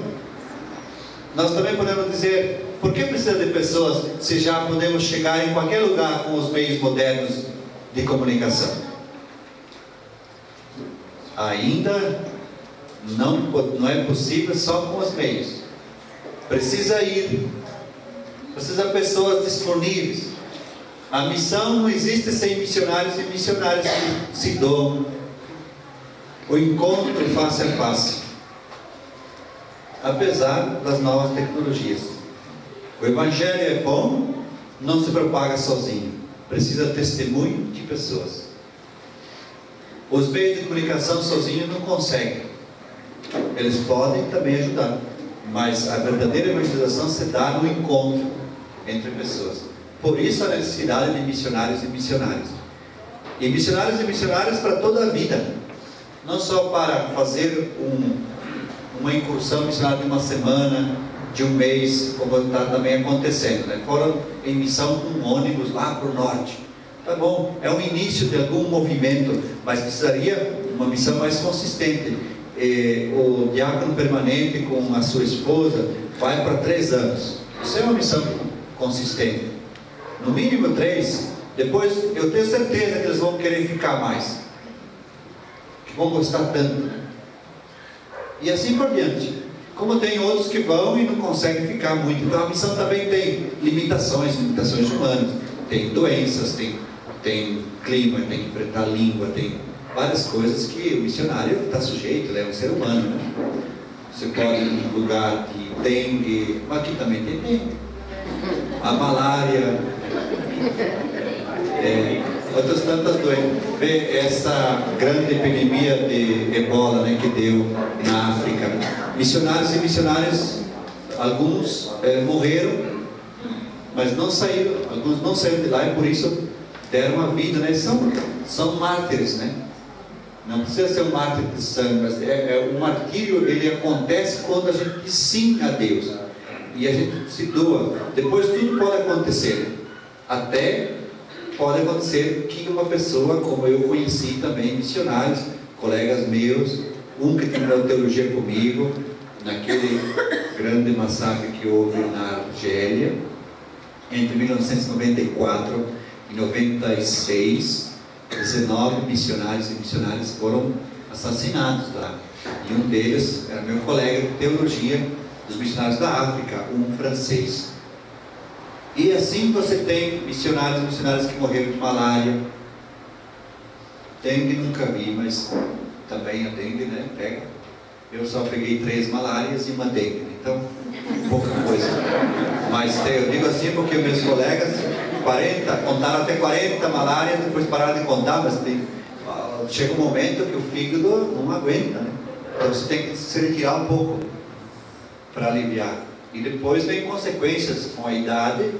Speaker 1: nós também podemos dizer: por que precisa de pessoas se já podemos chegar em qualquer lugar com os meios modernos de comunicação? Ainda não é possível só com os meios. Precisa pessoas disponíveis. A missão não existe sem missionários e missionárias que se doam. O encontro face a face, apesar das novas tecnologias. O Evangelho é bom, não se propaga sozinho. Precisa de testemunho de pessoas. Os meios de comunicação sozinhos não conseguem. Eles podem também ajudar, mas a verdadeira evangelização se dá no encontro entre pessoas. Por isso a necessidade de missionários e missionárias. E missionários para toda a vida. Não só para fazer uma incursão missionária de uma semana, de um mês, como está também acontecendo, né? Foram em missão com um ônibus lá para o norte. Tá bom, é o início de algum movimento, mas precisaria uma missão mais consistente. O diácono permanente com a sua esposa vai para 3 anos. Isso é uma missão consistente. No mínimo 3. Depois eu tenho certeza que eles vão querer ficar mais, que vão gostar tanto. E assim por diante. Como tem outros que vão e não conseguem ficar muito. Então a missão também tem limitações humanas. Tem doenças, tem clima, tem que enfrentar a língua, tem várias coisas que o missionário está sujeito, ele é um ser humano, né? Você pode ir num lugar de dengue, mas aqui também tem dengue, a malária, outras tantas doenças. Vê essa grande epidemia de ebola, né, que deu na África. Missionários e missionárias, alguns morreram, mas não saíram, alguns não saíram de lá e por isso deram a vida, né? São mártires, né? Não precisa ser um mártir de sangue, mas o martírio, ele acontece quando a gente diz sim a Deus e a gente se doa. Depois tudo pode acontecer, até pode acontecer que uma pessoa, como eu conheci também, missionários, colegas meus, um que terminou teologia comigo, naquele grande massacre que houve na Argélia, entre 1994 e 96, 19 missionários e missionárias foram assassinados lá. E um deles era meu colega de teologia dos missionários da África, um francês. E assim você tem missionários e missionárias que morreram de malária. Dengue nunca vi, mas também a dengue, né, pega. Eu só peguei 3 malárias e uma dengue, então pouca coisa. Mas eu digo assim porque meus colegas contaram até 40 malárias, depois pararam de contar, mas chega um momento que o fígado não aguenta, né? Então você tem que se retirar um pouco para aliviar. E depois vem consequências com a idade,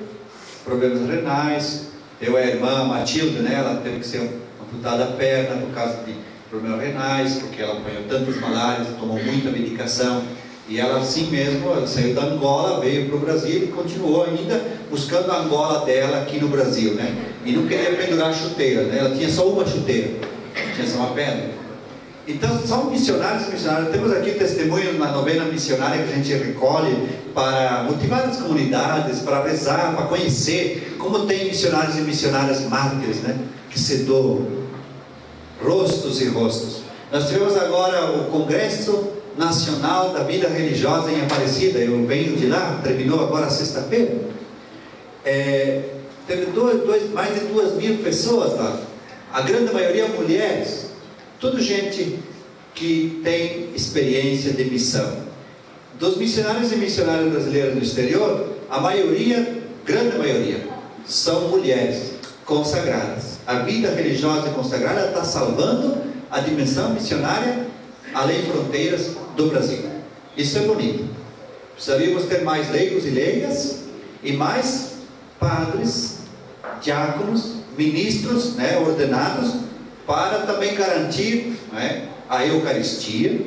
Speaker 1: problemas renais. Eu, a irmã Matilde, né, ela teve que ser amputada a perna por causa de problemas renais, porque ela apanhou tantas malárias, tomou muita medicação. E ela assim mesmo, ela saiu da Angola, veio para o Brasil e continuou ainda buscando a Angola dela aqui no Brasil, né? E não queria pendurar a chuteira, né? Ela tinha só uma chuteira, tinha só uma pedra. Então são missionários e missionárias. Temos aqui testemunhos na novena missionária que a gente recolhe para motivar as comunidades, para rezar, para conhecer como tem missionários e missionárias mártires, né? Que se doam, rostos e rostos. Nós tivemos agora o Congresso Nacional da Vida Religiosa em Aparecida. Eu venho de lá, terminou agora sexta-feira. Teve mais de 2.000 pessoas lá, a grande maioria mulheres, tudo gente que tem experiência de missão. Dos missionários e missionárias brasileiros no exterior, a maioria, grande maioria, são mulheres. consagradas. A vida religiosa consagrada está salvando a dimensão missionária além fronteiras do Brasil. Isso é bonito. Precisaríamos ter mais leigos e leigas e mais padres, diáconos, ministros, né, ordenados, para também garantir, né, a Eucaristia,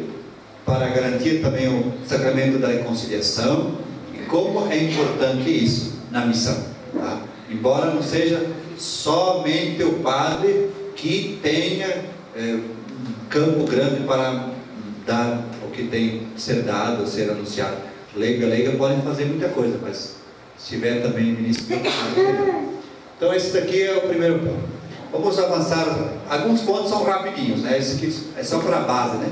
Speaker 1: para garantir também o sacramento da reconciliação, e como é importante isso na missão, tá? Embora não seja somente o padre que tenha campo grande para dar o que tem que ser dado, ser anunciado. Leiga podem fazer muita coisa, mas se tiver também ministro. Então esse daqui é o primeiro ponto. Vamos avançar. Alguns pontos são rapidinhos, né? Esse aqui é só para a base, né?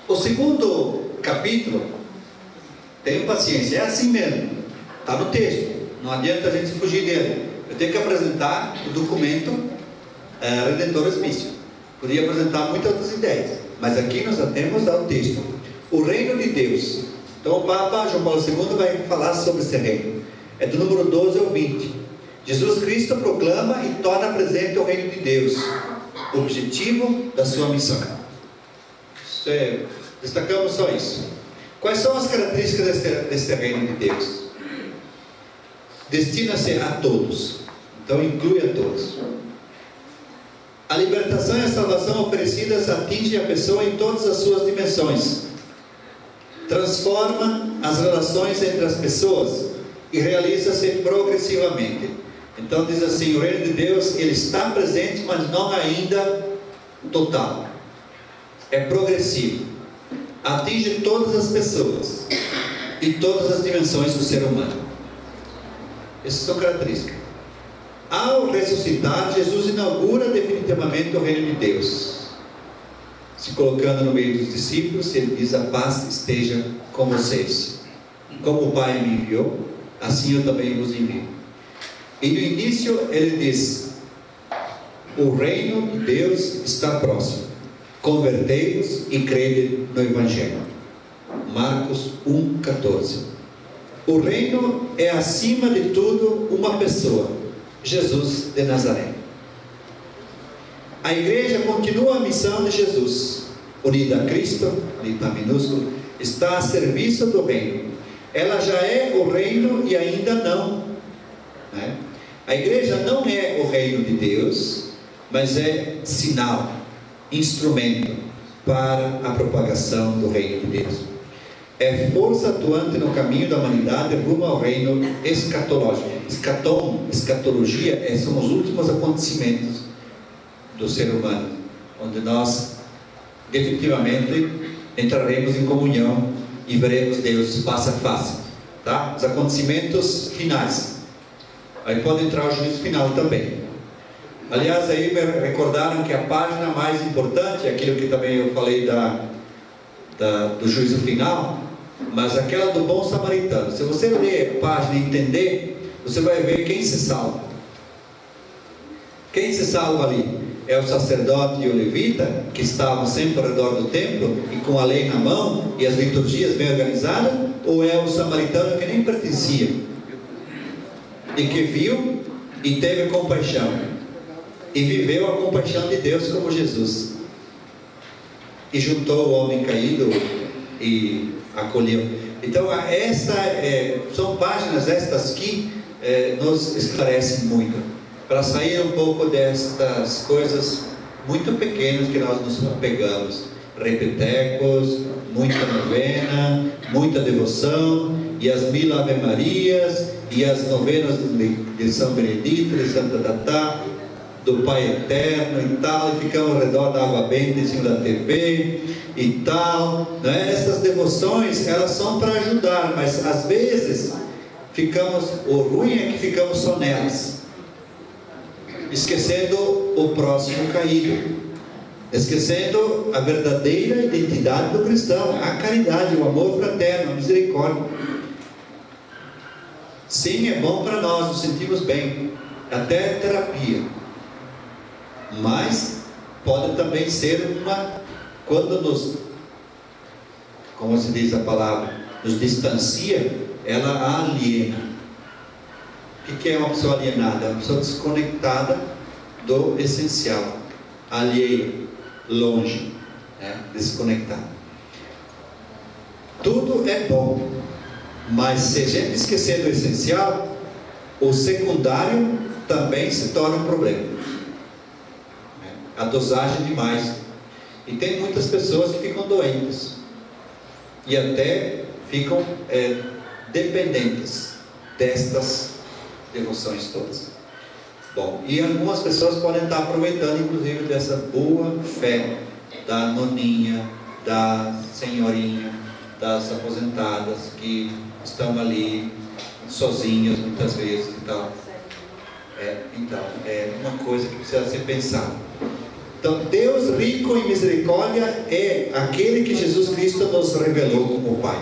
Speaker 1: O segundo capítulo, tenham paciência, é assim mesmo, está no texto, não adianta a gente fugir dele. Eu tenho que apresentar o documento Redentores Missio. Podia apresentar muitas outras ideias, mas aqui nós temos ao texto. O reino de Deus. Então o Papa João Paulo II vai falar sobre esse reino. É do número 12 ao 20. Jesus Cristo proclama e torna presente o reino de Deus, o objetivo da sua missão. Destacamos só isso. Quais são as características desse reino de Deus? Destina-se a todos, então inclui a todos. A libertação e a salvação oferecidas atingem a pessoa em todas as suas dimensões, transforma as relações entre as pessoas e realiza-se progressivamente. Então diz assim, o reino de Deus, ele está presente, mas não ainda total, é progressivo, atinge todas as pessoas e todas as dimensões do ser humano. Essas são características. Ao ressuscitar, Jesus inaugura definitivamente o reino de Deus, se colocando no meio dos discípulos. Ele diz: a paz esteja com vocês, como o Pai me enviou, assim eu também vos envio. E no início ele diz: o reino de Deus está próximo, convertei-vos e crede no Evangelho. Marcos 1,14. O reino é acima de tudo uma pessoa, Jesus de Nazaré. A igreja continua a missão de Jesus, unida a Cristo, ali está minúsculo, está a serviço do reino. Ela já é o reino e ainda não, né? A igreja não é o reino de Deus, mas é sinal, instrumento para a propagação do reino de Deus. É força atuante no caminho da humanidade rumo ao reino escatológico. Escatologia são os últimos acontecimentos do ser humano, onde nós definitivamente entraremos em comunhão e veremos Deus face a face, tá? Os acontecimentos finais. Aí pode entrar o juízo final também. Aliás, aí me recordaram que a página mais importante, aquilo que também eu falei do juízo final, mas aquela do bom samaritano. Se você ler a página e entender, você vai ver quem se salva. Quem se salva ali? É o sacerdote e o levita, que estavam sempre ao redor do templo e com a lei na mão e as liturgias bem organizadas, ou é o samaritano que nem pertencia e que viu e teve compaixão e viveu a compaixão de Deus como Jesus, e juntou o homem caído e acolheu. Então são páginas estas que nos esclarecem muito, para sair um pouco destas coisas muito pequenas que nós nos apegamos. Repetecos, muita novena, muita devoção, e as 1000 Ave Marias, e as novenas de São Benedito, de Santa Tatá, do Pai Eterno e tal, e ficamos ao redor da água benta em cima da TV e tal, né? Essas devoções, elas são para ajudar, mas às vezes o ruim é que ficamos só nelas, esquecendo o próximo caído, esquecendo a verdadeira identidade do cristão, a caridade, o amor fraterno, a misericórdia. Sim, é bom para nós, nos sentimos bem, até terapia, mas pode também ser quando como se diz a palavra, nos distancia, ela aliena. O que é uma pessoa alienada? É uma pessoa desconectada do essencial, alheia, longe, né? Desconectada. Tudo é bom, mas se a gente esquecer do essencial, o secundário também se torna um problema. A dosagem demais. E tem muitas pessoas que ficam doentes e até ficam dependentes destas devoções todas. Bom, e algumas pessoas podem estar aproveitando inclusive dessa boa fé da noninha, da senhorinha, das aposentadas que estão ali sozinhas muitas vezes e tal. Então, é uma coisa que precisa ser pensada. Então, Deus rico em misericórdia é aquele que Jesus Cristo nos revelou como Pai.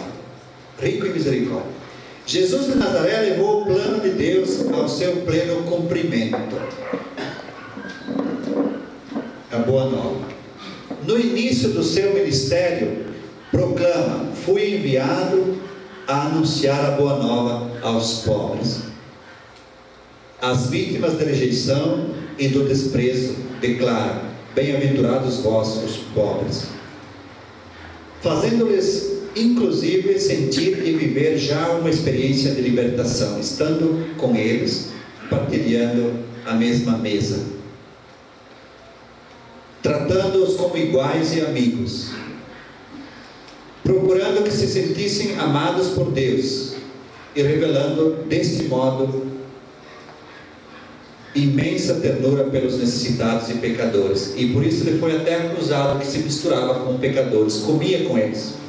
Speaker 1: Rico em misericórdia. Jesus de Nazaré levou o plano de Deus ao seu pleno cumprimento. A boa nova. No início do seu ministério, proclama: fui enviado a anunciar a boa nova aos pobres, às vítimas da rejeição e do desprezo. Declara: bem-aventurados vós, os pobres, fazendo-lhes inclusive sentir e viver já uma experiência de libertação, estando com eles, partilhando a mesma mesa, tratando-os como iguais e amigos, procurando que se sentissem amados por Deus e revelando deste modo imensa ternura pelos necessitados e pecadores. E por isso ele foi até acusado que se misturava com pecadores, comia com eles.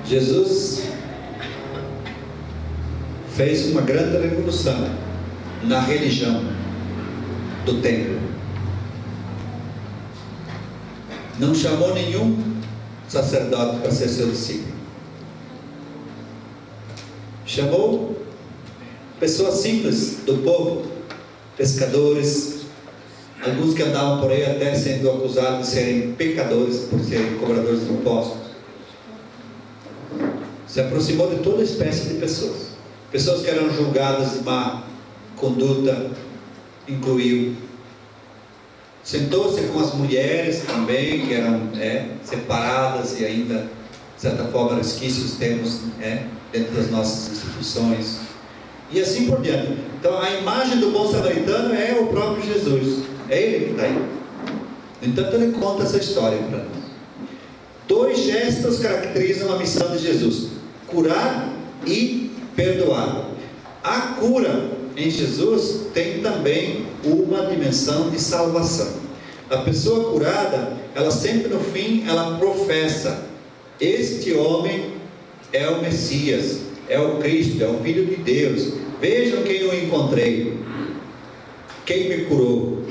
Speaker 1: Jesus fez uma grande revolução na religião do templo. Não chamou nenhum sacerdote para ser seu discípulo. Chamou pessoas simples do povo, pescadores, alguns que andavam por aí até sendo acusados de serem pecadores por serem cobradores de impostos. Se aproximou de toda espécie de pessoas. Pessoas que eram julgadas de má conduta, incluiu. Sentou-se com as mulheres também, que eram separadas e ainda, de certa forma, resquícios temos dentro das nossas instituições. E assim por diante. Então, a imagem do bom samaritano é o próprio Jesus. É ele que está aí. No entanto, ele conta essa história para nós. 2 gestos caracterizam a missão de Jesus: curar e perdoar. A cura em Jesus tem também uma dimensão de salvação. A pessoa curada, ela sempre no fim, ela professa: este homem é o Messias, é o Cristo, é o Filho de Deus. Vejam quem eu encontrei, quem me curou.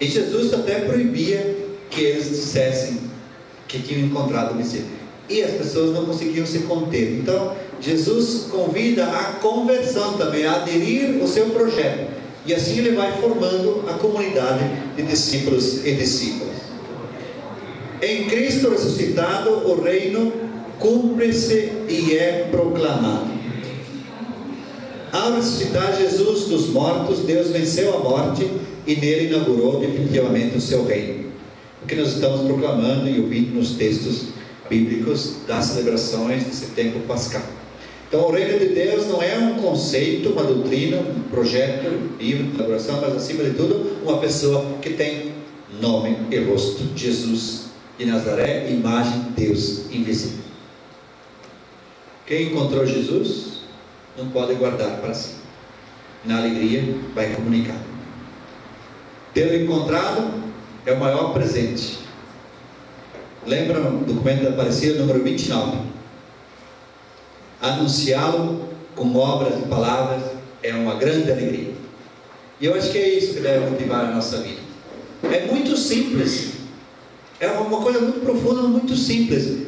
Speaker 1: E Jesus até proibia que eles dissessem que tinham encontrado o Messias. E as pessoas não conseguiam se conter. Então, Jesus convida a conversão também, a aderir ao seu projeto. E assim ele vai formando a comunidade de discípulos e discípulas. Em Cristo ressuscitado, o reino cumpre-se e é proclamado. Ao ressuscitar Jesus dos mortos, Deus venceu a morte e nele inaugurou definitivamente o seu reino. O que nós estamos proclamando e ouvindo nos textos bíblicos das celebrações desse tempo pascal. Então, o reino de Deus não é um conceito, uma doutrina, um projeto, um livro de elaboração, mas acima de tudo, uma pessoa que tem nome e rosto: Jesus de Nazaré, imagem de Deus invisível. Quem encontrou Jesus não pode guardar para si. Na alegria vai comunicar. Tê-lo encontrado é o maior presente. Lembra o documento da Aparecida, número 29? Anunciá-lo com obras e palavras é uma grande alegria. E eu acho que é isso que deve motivar a nossa vida. É muito simples. É uma coisa muito profunda, muito simples.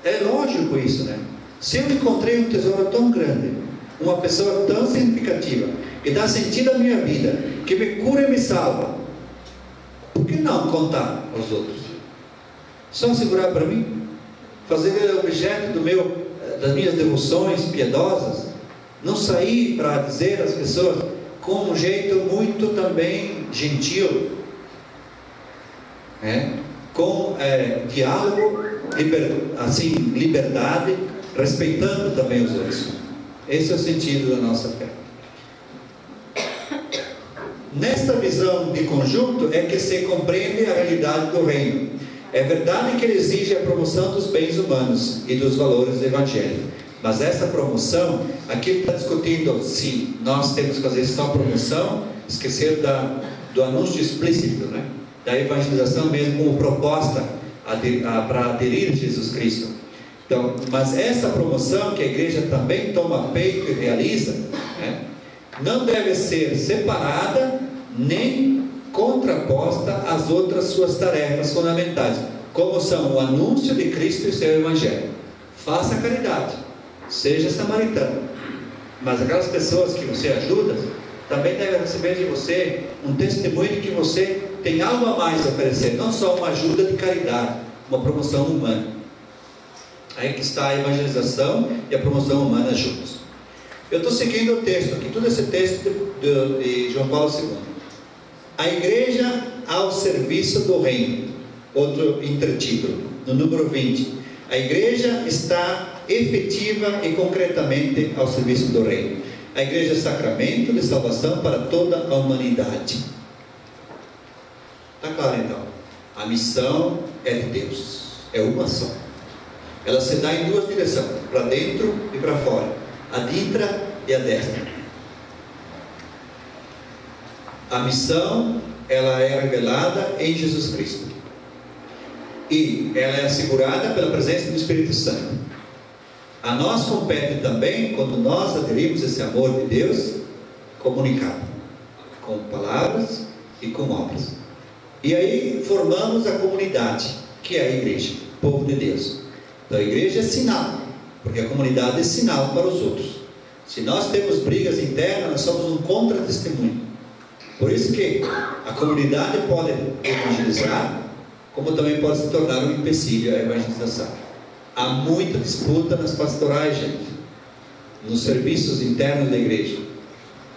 Speaker 1: É lógico isso, né? Se eu encontrei um tesouro tão grande, uma pessoa tão significativa, que dá sentido à minha vida, que me cura e me salva, por que não contar aos outros? Só segurar para mim? Fazer ele objeto do meu das minhas devoções piedosas, não sair para dizer às pessoas com um jeito muito também gentil, com diálogo, liberdade, respeitando também os outros. Esse é o sentido da nossa fé. Nesta visão de conjunto é que se compreende a realidade do reino. É verdade que ele exige a promoção dos bens humanos e dos valores do Evangelho, mas essa promoção, aqui ele está discutindo se nós temos que fazer só promoção, esquecer do anúncio explícito, da evangelização mesmo como proposta para aderir a Jesus Cristo. Então, mas essa promoção que a igreja também toma peito e realiza, não deve ser separada nem contraposta às outras suas tarefas fundamentais, como são o anúncio de Cristo e seu Evangelho. Faça caridade, seja samaritano, mas aquelas pessoas que você ajuda também devem receber de você um testemunho de que você tem algo a mais a oferecer, não só uma ajuda de caridade, uma promoção humana. Aí que está a evangelização e a promoção humana juntos. Eu estou seguindo o texto aqui, todo esse texto de João Paulo II. A igreja ao serviço do reino, outro intertítulo, no número 20. A igreja está efetiva e concretamente ao serviço do reino. A igreja é sacramento de salvação para toda a humanidade. Está claro então? A missão é de Deus, é uma só. Ela se dá em duas direções, para dentro e para fora, a dintra e a destra. A missão, ela é revelada em Jesus Cristo, e ela é assegurada pela presença do Espírito Santo. A nós compete também, quando nós aderimos a esse amor de Deus, comunicado, com palavras e com obras. E aí formamos a comunidade, que é a igreja, o povo de Deus. Então a igreja é sinal, porque a comunidade é sinal para os outros. Se nós temos brigas internas, nós somos um contra-testemunho. Por isso que a comunidade pode evangelizar, como também pode se tornar um empecilho à evangelização. Há muita disputa nas pastorais, gente, nos serviços internos da igreja,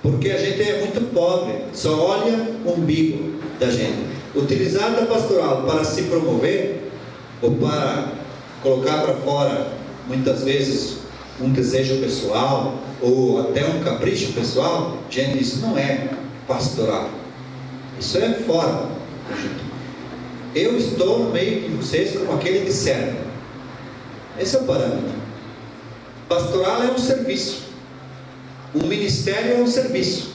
Speaker 1: porque a gente é muito pobre, só olha o umbigo da gente. Utilizar a pastoral para se promover, ou para colocar para fora, muitas vezes, um desejo pessoal, ou até um capricho pessoal, gente, isso não é pastoral, isso é fora. Eu estou no meio de vocês como aquele que serve. Esse é o parâmetro. Pastoral é um serviço, um ministério é um serviço,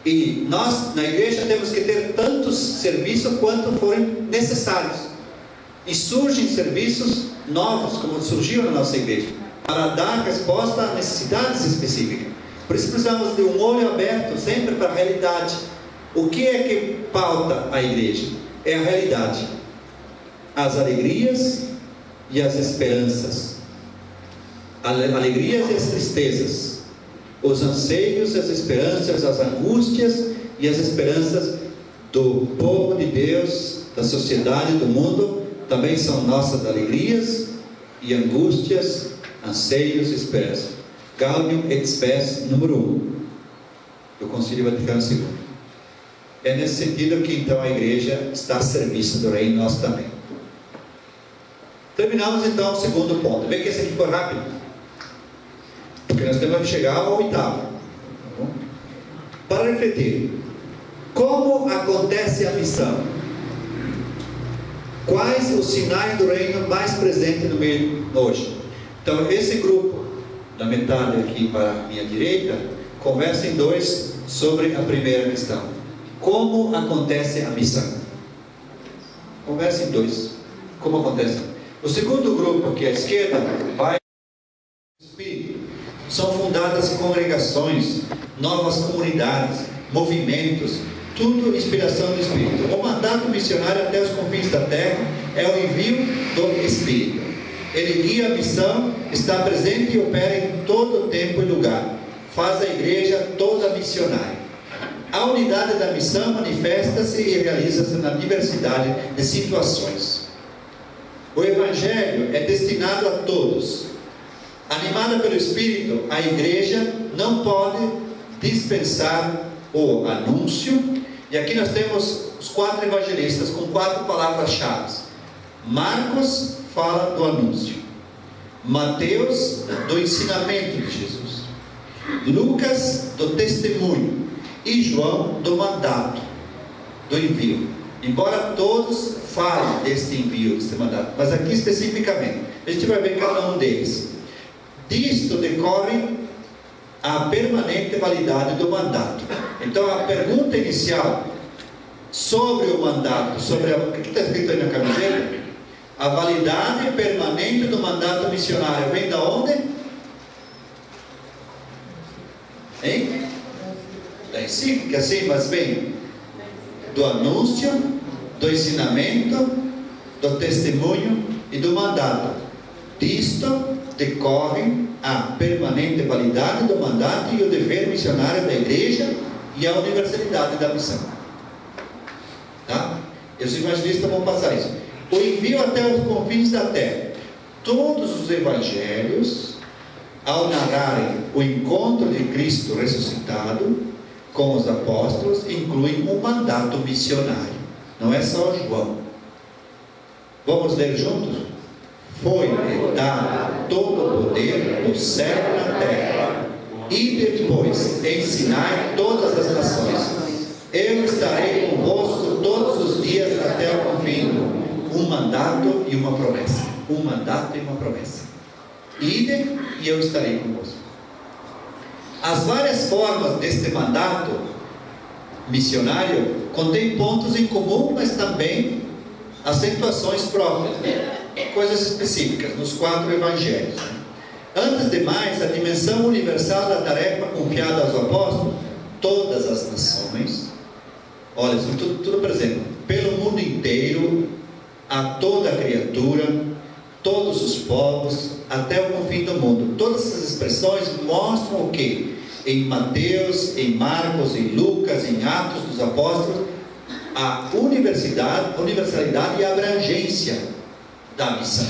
Speaker 1: e nós na igreja temos que ter tantos serviços quanto forem necessários, e surgem serviços novos, como surgiu na nossa igreja, para dar resposta a necessidades específicas. Por isso precisamos de um olho aberto sempre para a realidade. O que é que pauta a igreja? É a realidade, as alegrias e as esperanças, alegrias e as tristezas, os anseios e as esperanças, as angústias e as esperanças do povo de Deus, da sociedade, do mundo, também são nossas alegrias e angústias, anseios e esperanças. Gaudium et Spes, número 1 do Concílio Vaticano II. É nesse sentido que então a igreja está a serviço do reino, nós também. Terminamos então o segundo ponto. Vê que esse aqui foi rápido, porque nós temos que chegar ao oitavo. Para refletir, como acontece a missão? Quais os sinais do reino mais presentes no meio hoje? Então esse grupo, da metade aqui para a minha direita, conversa em dois sobre a primeira questão. Como acontece a missão? Conversa em dois. Como acontece? O segundo grupo, que é a esquerda, Pai e Espírito, são fundadas congregações, novas comunidades, movimentos, tudo inspiração do Espírito. O mandato missionário até os confins da terra é o envio do Espírito. Ele guia a missão, está presente e opera em todo tempo e lugar. Faz a igreja toda missionária. A unidade da missão manifesta-se e realiza-se na diversidade de situações. O Evangelho é destinado a todos. Animada pelo Espírito, a igreja não pode dispensar o anúncio. E aqui nós temos os 4 evangelistas com 4 palavras-chave. Marcos fala do anúncio, Mateus do ensinamento de Jesus, Lucas do testemunho e João do mandato, do envio. Embora todos falem deste envio, deste mandato, mas aqui especificamente a gente vai ver cada um deles. Disto decorre a permanente validade do mandato. Então a pergunta inicial sobre o mandato, o que está escrito aí na camiseta? A validade permanente do mandato missionário vem da onde? Hein? Da encíclica, sim, mas vem do anúncio, do ensinamento, do testemunho e do mandato. Disto decorre a permanente validade do mandato e o dever missionário da igreja e a universalidade da missão. Tá? E os evangelistas vão passar isso. O envio até os confins da terra. Todos os evangelhos, ao narrarem o encontro de Cristo ressuscitado com os apóstolos, incluem um mandato missionário. Não é só João. Vamos ler juntos? Foi-lhe dado todo o poder no céu e na terra, e depois ensinai todas as nações. Eu estarei convosco todos os dias até o confim do mundo. Um mandato e uma promessa. Um mandato e uma promessa. Ide e eu estarei convosco. As várias formas deste mandato missionário contêm pontos em comum, mas também acentuações próprias, coisas específicas nos 4 evangelhos. Antes de mais, a dimensão universal da tarefa confiada aos apóstolos, todas as nações, olha, tudo presente, pelo mundo inteiro, a toda a criatura, todos os povos, até o confim do mundo. Todas essas expressões mostram o que? Em Mateus, em Marcos, em Lucas, em Atos dos Apóstolos, a universalidade e a abrangência da missão.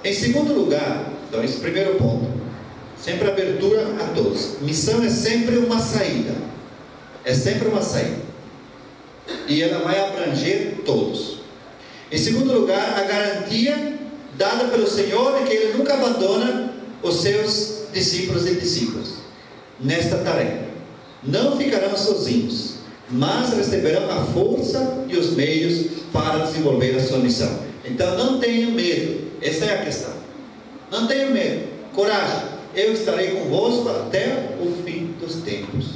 Speaker 1: Em segundo lugar, então esse primeiro ponto, sempre abertura a todos. Missão é sempre uma saída. É sempre uma saída. E ela vai abranger todos. Em segundo lugar, a garantia dada pelo Senhor é que Ele nunca abandona os seus discípulos e discípulas nesta tarefa. Não ficarão sozinhos, mas receberão a força e os meios para desenvolver a sua missão. Então não tenham medo, essa é a questão. Não tenham medo, coragem, eu estarei convosco até o fim dos tempos.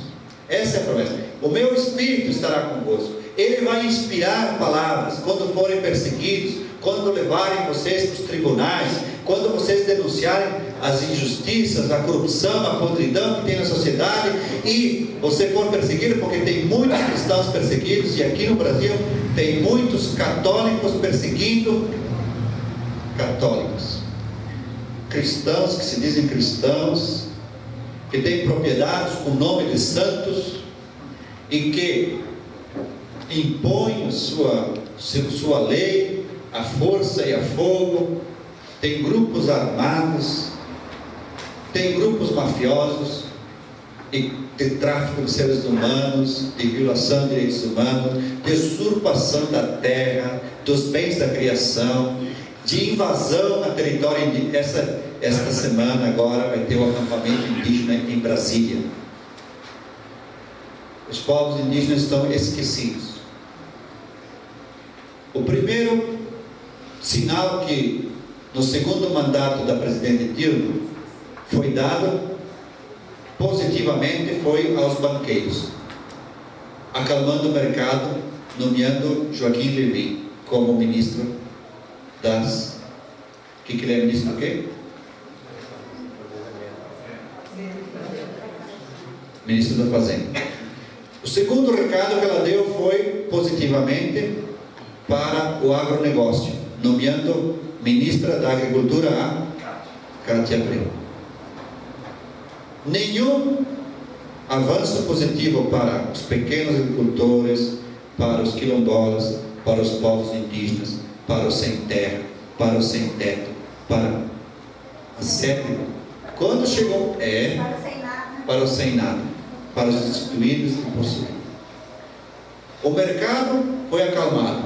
Speaker 1: Essa é a promessa. O meu Espírito estará convosco. Ele vai inspirar palavras quando forem perseguidos, quando levarem vocês para os tribunais, quando vocês denunciarem as injustiças, a corrupção, a podridão que tem na sociedade, e você for perseguido, porque tem muitos cristãos perseguidos, e aqui no Brasil tem muitos católicos perseguindo católicos, cristãos que se dizem cristãos, que têm propriedades com o nome de santos e que impõem sua lei, a força e a fogo. Tem grupos armados, tem grupos mafiosos de tráfico de seres humanos, de violação de direitos humanos, de usurpação da terra, dos bens da criação, de invasão a território indígena. Esta semana agora vai ter o acampamento indígena em Brasília. Os povos indígenas estão esquecidos. O primeiro sinal que no segundo mandato da presidente Dilma foi dado positivamente foi aos banqueiros, acalmando o mercado, nomeando Joaquim Levy como ministro das... que ele é ministro do quê? Ministro da Fazenda. O segundo recado que ela deu foi positivamente para o agronegócio, nomeando ministra da Agricultura a Cátia Abreu. Nenhum avanço positivo para os pequenos agricultores, para os quilombolas, para os povos indígenas, para os sem terra, para os sem teto, para Às 7. Quando chegou? Para os sem nada, para os destituídos e possuídos. O mercado foi acalmado,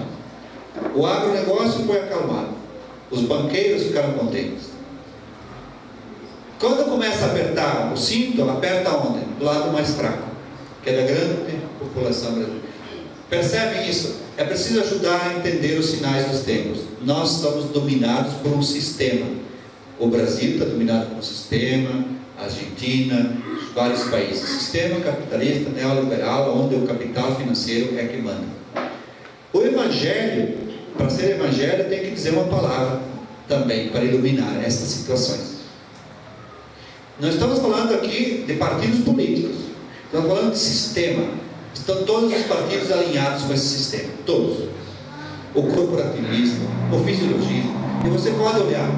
Speaker 1: o agronegócio foi acalmado, os banqueiros ficaram contentes. Quando começa a apertar o cinto, aperta onde? Do lado mais fraco, que é da grande população brasileira. Percebem isso? É preciso ajudar a entender os sinais dos tempos. Nós estamos dominados por um sistema. O Brasil está dominado por um sistema, a Argentina, vários países. Sistema capitalista neoliberal, onde o capital financeiro é que manda. O Evangelho, para ser Evangelho, tem que dizer uma palavra também para iluminar essas situações. Não estamos falando aqui de partidos políticos, estamos falando de sistema. Estão todos os partidos alinhados com esse sistema, todos. O corporativismo, o fisiologismo, e você pode olhar.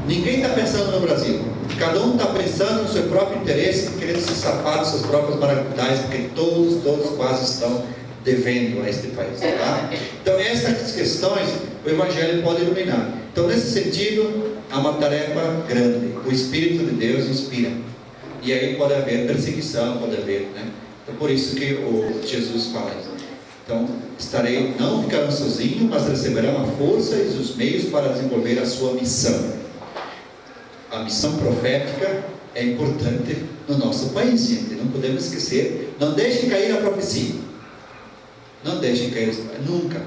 Speaker 1: Ninguém está pensando no Brasil. Cada um está pensando no seu próprio interesse, querendo se safar dos seus próprios maracudais, porque todos quase estão devendo a este país. Tá? Então, essas questões o Evangelho pode iluminar. Então, nesse sentido, há uma tarefa grande. O Espírito de Deus inspira. E aí pode haver perseguição, pode haver, né? Então, por isso que o Jesus fala isso. Então, não ficarão sozinhos, mas receberão a força e os meios para desenvolver a sua missão. A missão profética é importante no nosso país, gente. Não podemos esquecer. Não deixem cair a profecia. Não deixem cair, nunca.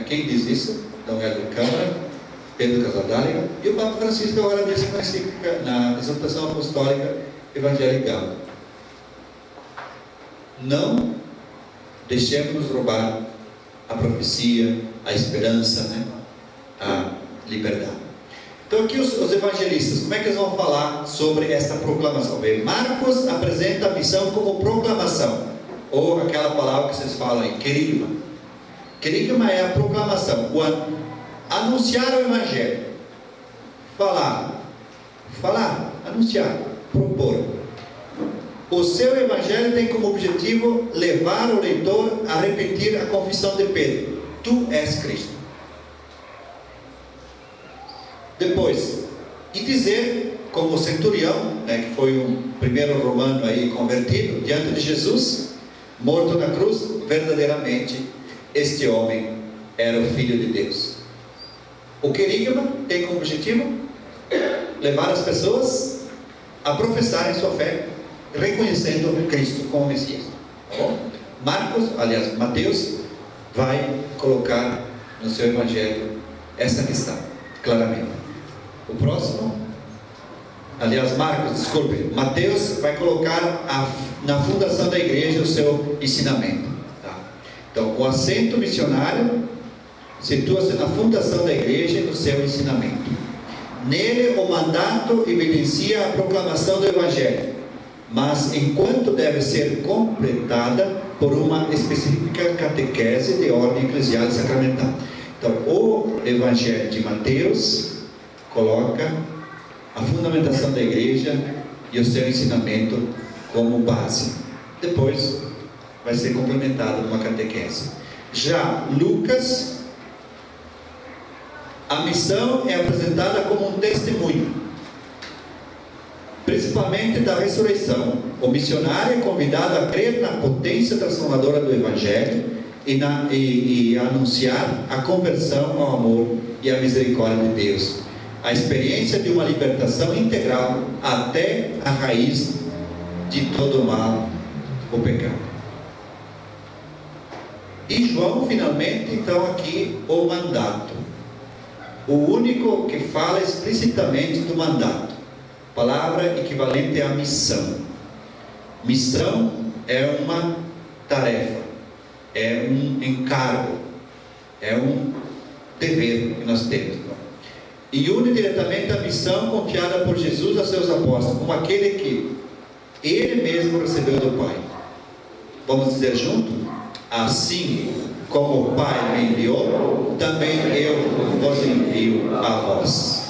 Speaker 1: Quem diz isso? Dom Helder Câmara, Pedro Casadáliga e o Papa Francisco agora disse na encíclica, na exortação apostólica evangelical. Não deixemos nos roubar a profecia, a esperança, né? A liberdade. Então aqui os evangelistas, como é que eles vão falar sobre esta proclamação? Bem, Marcos apresenta a missão como proclamação, ou aquela palavra que vocês falam aí, querigma. Querigma é a proclamação, anunciar o evangelho, falar, anunciar, propor. O seu evangelho tem como objetivo levar o leitor a repetir a confissão de Pedro: tu és Cristo. Depois, e dizer, como o centurião, né, que foi um primeiro romano aí convertido, diante de Jesus, morto na cruz, verdadeiramente, este homem era o Filho de Deus. O querigma tem como objetivo levar as pessoas a professarem sua fé, reconhecendo Cristo como Messias. Tá bom? Mateus vai colocar no seu evangelho essa questão, claramente. O próximo, Mateus vai colocar na fundação da igreja o seu ensinamento. Tá? Então, o acento missionário situa-se na fundação da igreja e no seu ensinamento. Nele, o mandato evidencia a proclamação do evangelho, mas enquanto deve ser completada por uma específica catequese de ordem eclesial e sacramental. Então, o evangelho de Mateus coloca a fundamentação da igreja e o seu ensinamento como base. Depois vai ser complementado numa catequese. Já Lucas, a missão é apresentada como um testemunho, principalmente da ressurreição. O missionário é convidado a crer na potência transformadora do evangelho e a anunciar a conversão ao amor e à misericórdia de Deus, a experiência de uma libertação integral até a raiz de todo o mal, o pecado. E João, finalmente, então, aqui o mandato, o único que fala explicitamente do mandato, palavra equivalente à missão. Missão é uma tarefa, é um encargo, é um dever que nós temos. E une diretamente a missão confiada por Jesus a seus apóstolos, como aquele que ele mesmo recebeu do Pai. Vamos dizer junto? Assim como o Pai me enviou, também eu vos envio a vós.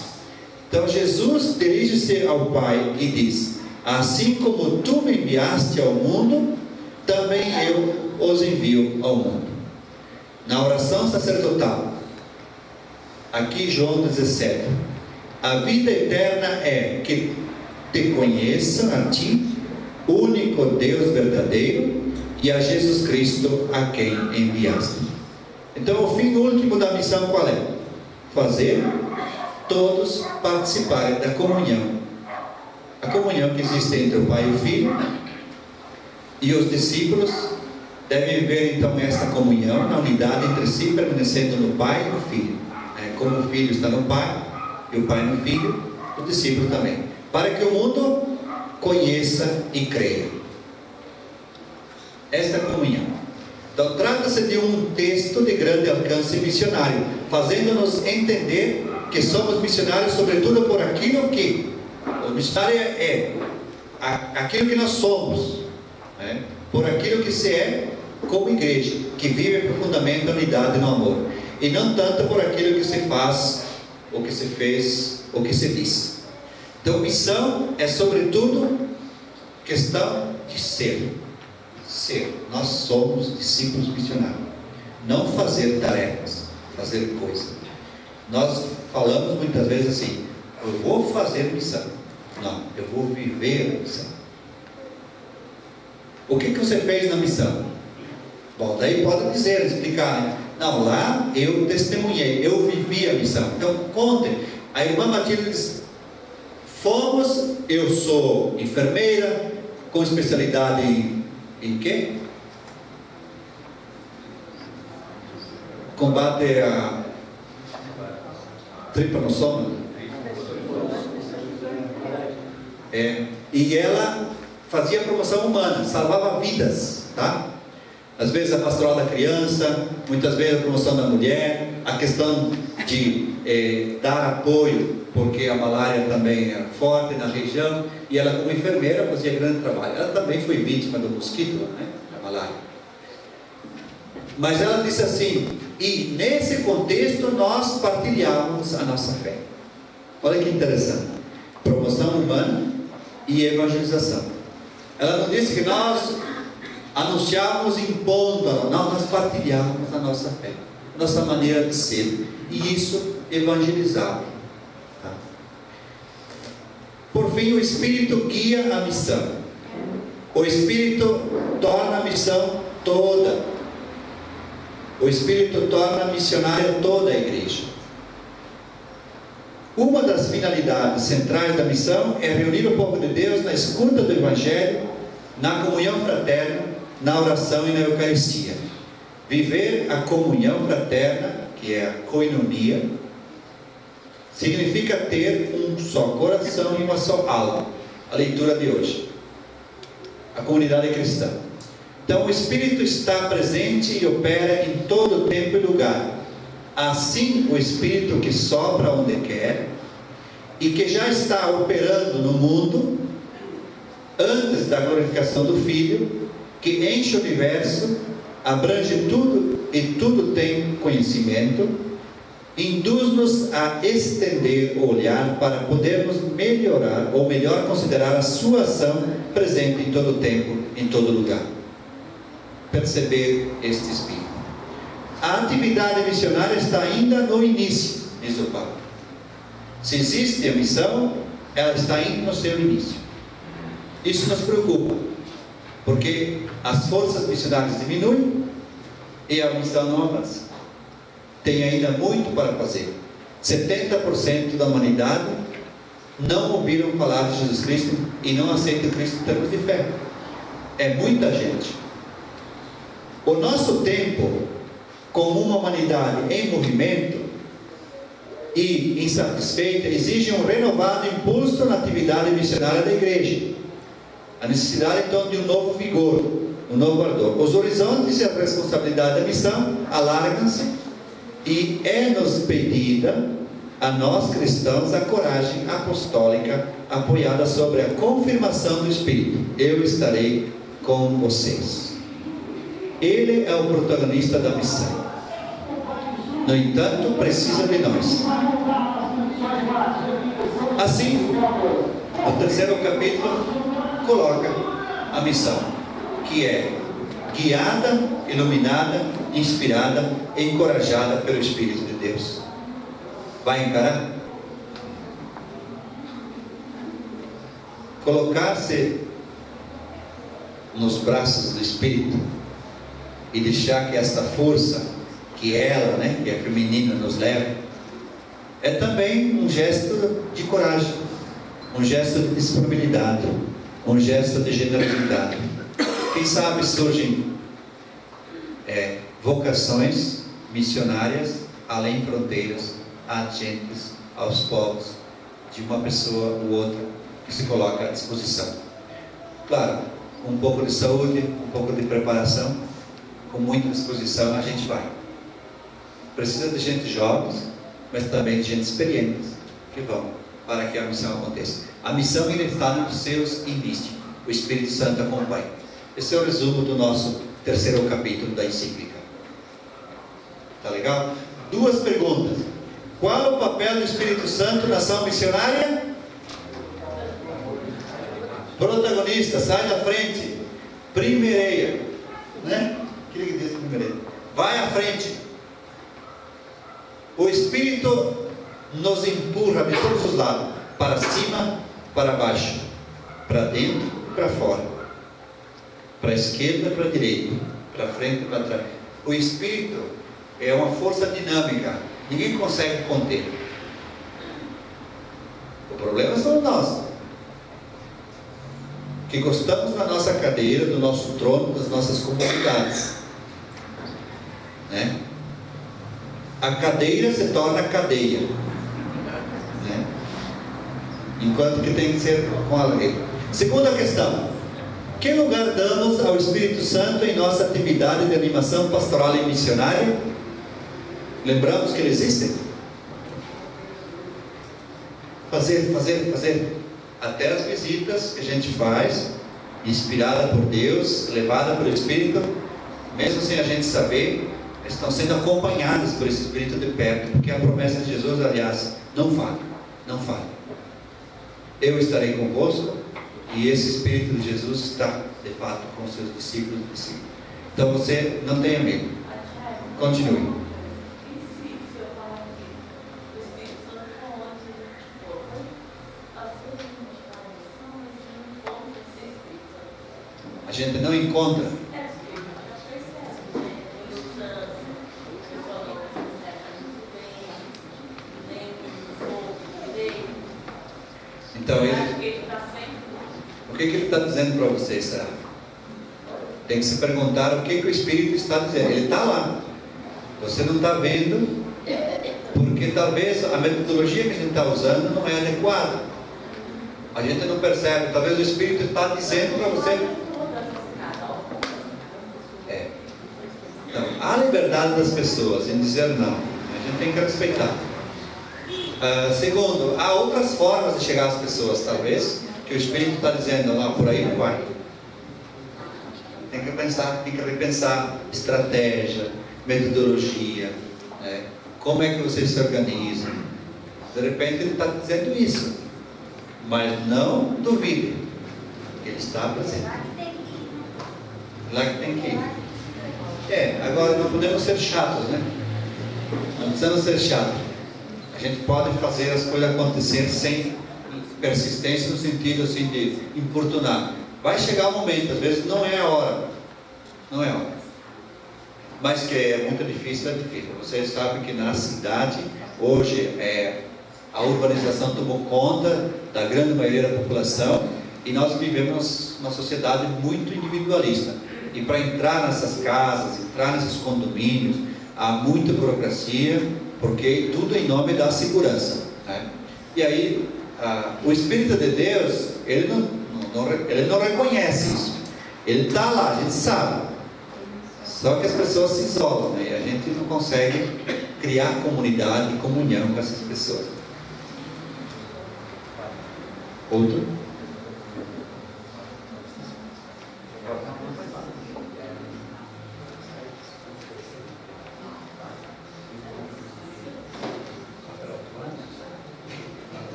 Speaker 1: Então Jesus dirige-se ao Pai e diz: assim como tu me enviaste ao mundo, também eu os envio ao mundo. Na oração sacerdotal, aqui João 17, A vida eterna é que te conheçam a ti, único Deus verdadeiro, e a Jesus Cristo a quem enviaste. Então o fim último da missão qual é? Fazer todos participarem da comunhão. A comunhão que existe entre o Pai e o Filho, e os discípulos devem viver então esta comunhão na unidade entre si, permanecendo no Pai e no Filho. Como o Filho está no Pai e o Pai no Filho, o discípulo também, para que o mundo conheça e creia. Esta comunhão. Então trata-se de um texto de grande alcance missionário, fazendo-nos entender que somos missionários sobretudo por aquilo que o missionário é aquilo que nós somos, né? Por aquilo que se é como igreja, que vive profundamente a unidade no amor, e não tanto por aquilo que se faz, ou que se fez, ou que se diz. Então missão é sobretudo questão de ser. Nós somos discípulos missionários, não fazer tarefas, fazer coisas. Nós falamos muitas vezes assim: eu vou fazer missão. Não, eu vou viver a missão. O que você fez na missão? Bom, daí pode dizer, explicar, né? Não, lá eu testemunhei, eu vivi a missão. Então contem. A irmã Matilde diz: fomos, eu sou enfermeira, com especialidade em quê? Combate a tripanossoma. E ela fazia promoção humana, salvava vidas, tá? Às vezes a pastoral da criança, muitas vezes a promoção da mulher, a questão de dar apoio, porque a malária também era forte na região, e ela como enfermeira fazia grande trabalho. Ela também foi vítima do mosquito, né? Da malária. Mas ela disse assim, e nesse contexto nós partilhávamos a nossa fé. Olha que interessante. Promoção humana e evangelização. Ela não disse que nós anunciávamos impondo, não, nós partilhávamos a nossa fé, nossa maneira de ser, e isso evangelizava. Tá? Por fim, o Espírito guia a missão. O Espírito torna a missão toda. O Espírito torna missionária toda a igreja. Uma das finalidades centrais da missão é reunir o povo de Deus na escuta do Evangelho, na comunhão fraterna, na oração e na Eucaristia. Viver a comunhão fraterna, que é a koinonia, significa ter um só coração e uma só alma. A leitura de hoje. A comunidade cristã. Então o Espírito está presente e opera em todo tempo e lugar. Assim o Espírito que sopra onde quer e que já está operando no mundo antes da glorificação do Filho, que enche o universo, abrange tudo e tudo tem conhecimento, induz-nos a estender o olhar para podermos melhorar, ou melhor considerar a sua ação presente em todo tempo, em todo lugar. Perceber este Espírito. A atividade missionária está ainda no início, diz o Papa. Se existe a missão, ela está ainda no seu início. Isso nos preocupa, porque as forças missionárias diminuem e a missão não avança. Tem ainda muito para fazer. 70% da humanidade não ouviram falar de Jesus Cristo e não aceitam Cristo em termos de fé. É muita gente. O nosso tempo, como uma humanidade em movimento e insatisfeita, exige um renovado impulso na atividade missionária da igreja. A necessidade então de um novo vigor, um novo ardor. Os horizontes e a responsabilidade da missão alargam-se e é-nos pedida a nós cristãos a coragem apostólica apoiada sobre a confirmação do Espírito. Eu estarei com vocês. Ele é o protagonista da missão. No entanto, precisa de nós. Assim, o terceiro capítulo coloca a missão, que é guiada, iluminada, inspirada, encorajada pelo Espírito de Deus. Vai encarar? colocar-se nos braços do Espírito e deixar que esta força que ela, né, que é feminina, nos leva, é também um gesto de coragem, um gesto de disponibilidade, um gesto de generosidade. Quem sabe surgem vocações missionárias além fronteiras, atingentes aos povos, de uma pessoa ou outra que se coloca à disposição. Claro, com um pouco de saúde, um pouco de preparação, com muita disposição, a gente vai. Precisa de gente jovem, mas também de gente experiente que vão para que a missão aconteça. A missão ainda está nos seus inícios. O Espírito Santo acompanha. Esse é o resumo do nosso terceiro capítulo da encíclica. Tá legal? 2 perguntas. Qual é o papel do Espírito Santo na ação missionária? Protagonista, sai da frente. Primeireia, né? Que diz primeireia? Vai à frente. O Espírito nos empurra de todos os lados, para cima, para baixo, para dentro, para fora, para a esquerda, para a direita, para frente, para trás. O Espírito é uma força dinâmica, ninguém consegue conter. O problema somos nós, que gostamos da nossa cadeira, do nosso trono, das nossas comodidades, né? A cadeira se torna cadeia, né? Enquanto que tem que ser com a lei. Segunda questão: que lugar damos ao Espírito Santo em nossa atividade de animação pastoral e missionária? Lembramos que ele existe? Fazer. Até as visitas que a gente faz, inspirada por Deus, levada pelo Espírito, mesmo sem a gente saber, estão sendo acompanhadas por esse Espírito de perto, porque a promessa de Jesus, aliás, não falha. Eu estarei convosco, e esse Espírito de Jesus está, de fato, com os seus discípulos e discípulos. Então você não tenha medo. Continue. A gente não encontra. Então o que ele está dizendo para vocês, será? Tem que se perguntar o que o Espírito está dizendo. Ele está lá, você não está vendo, porque talvez a metodologia que a gente está usando não é adequada. A gente não percebe. Talvez o Espírito está dizendo para você. Então, há liberdade das pessoas em dizer não. A gente tem que respeitar. Segundo, há outras formas de chegar às pessoas, talvez, que o Espírito está dizendo, não, por aí não vai. Tem que repensar estratégia, metodologia, né? Como é que vocês se organizam. De repente ele está dizendo isso, mas não duvide, ele está presente. Lá que tem que ir. Agora não podemos ser chatos, né? Não precisamos ser chatos. A gente pode fazer as coisas acontecer sem persistência, no sentido assim de importunar. Vai chegar um momento, às vezes não é a hora. Não é a hora. Mas que é muito difícil, é difícil. Vocês sabem que na cidade, hoje, a urbanização tomou conta da grande maioria da população e nós vivemos uma sociedade muito individualista. E para entrar nessas casas, entrar nesses condomínios, há muita burocracia, porque tudo em nome da segurança, né? E aí, o Espírito de Deus, ele não reconhece isso. Ele está lá, a gente sabe. Só que as pessoas se isolam, né? E a gente não consegue criar comunidade e comunhão com essas pessoas. Outro?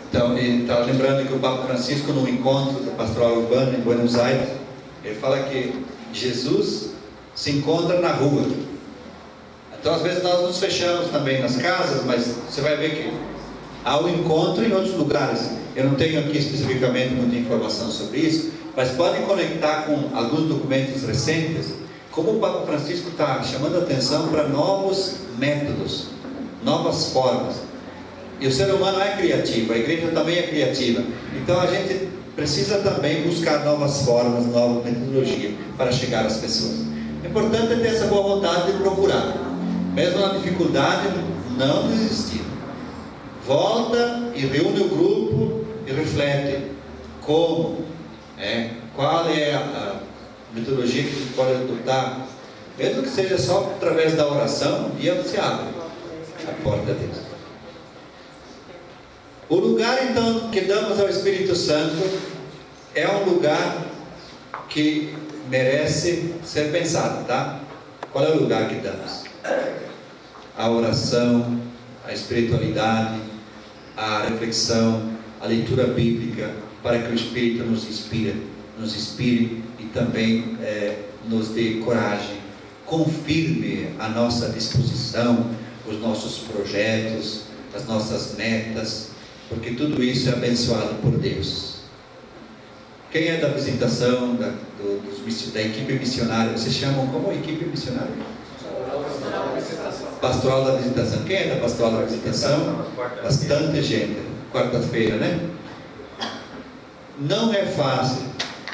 Speaker 1: Então, ele está lembrando que o Papa Francisco, no encontro da pastoral urbana em Buenos Aires, ele fala que Jesus se encontra na rua. Então, às vezes, nós nos fechamos também nas casas, mas você vai ver que há um encontro em outros lugares. Eu não tenho aqui especificamente muita informação sobre isso, mas podem conectar com alguns documentos recentes, como o Papa Francisco está chamando a atenção para novos métodos, novas formas. E o ser humano é criativo, a igreja também é criativa. Então a gente precisa também buscar novas formas, nova metodologia para chegar às pessoas. O importante é ter essa boa vontade de procurar, mesmo na dificuldade, não desistir. Volta e reúne o grupo e reflete como, qual é a metodologia que a gente pode adotar, mesmo que seja só através da oração, um dia você abre a porta de Deus. O lugar então que damos ao Espírito Santo é um lugar que merece ser pensado, tá? Qual é o lugar que damos? A oração, a espiritualidade, a reflexão, a leitura bíblica, para que o Espírito nos inspire e também nos dê coragem, confirme a nossa disposição, os nossos projetos, as nossas metas, porque tudo isso é abençoado por Deus. Quem é da visitação, da equipe missionária? Vocês chamam como equipe missionária? Pastoral da visitação. Quem é da pastoral da visitação? Bastante gente. Quarta-feira, né? Não é fácil,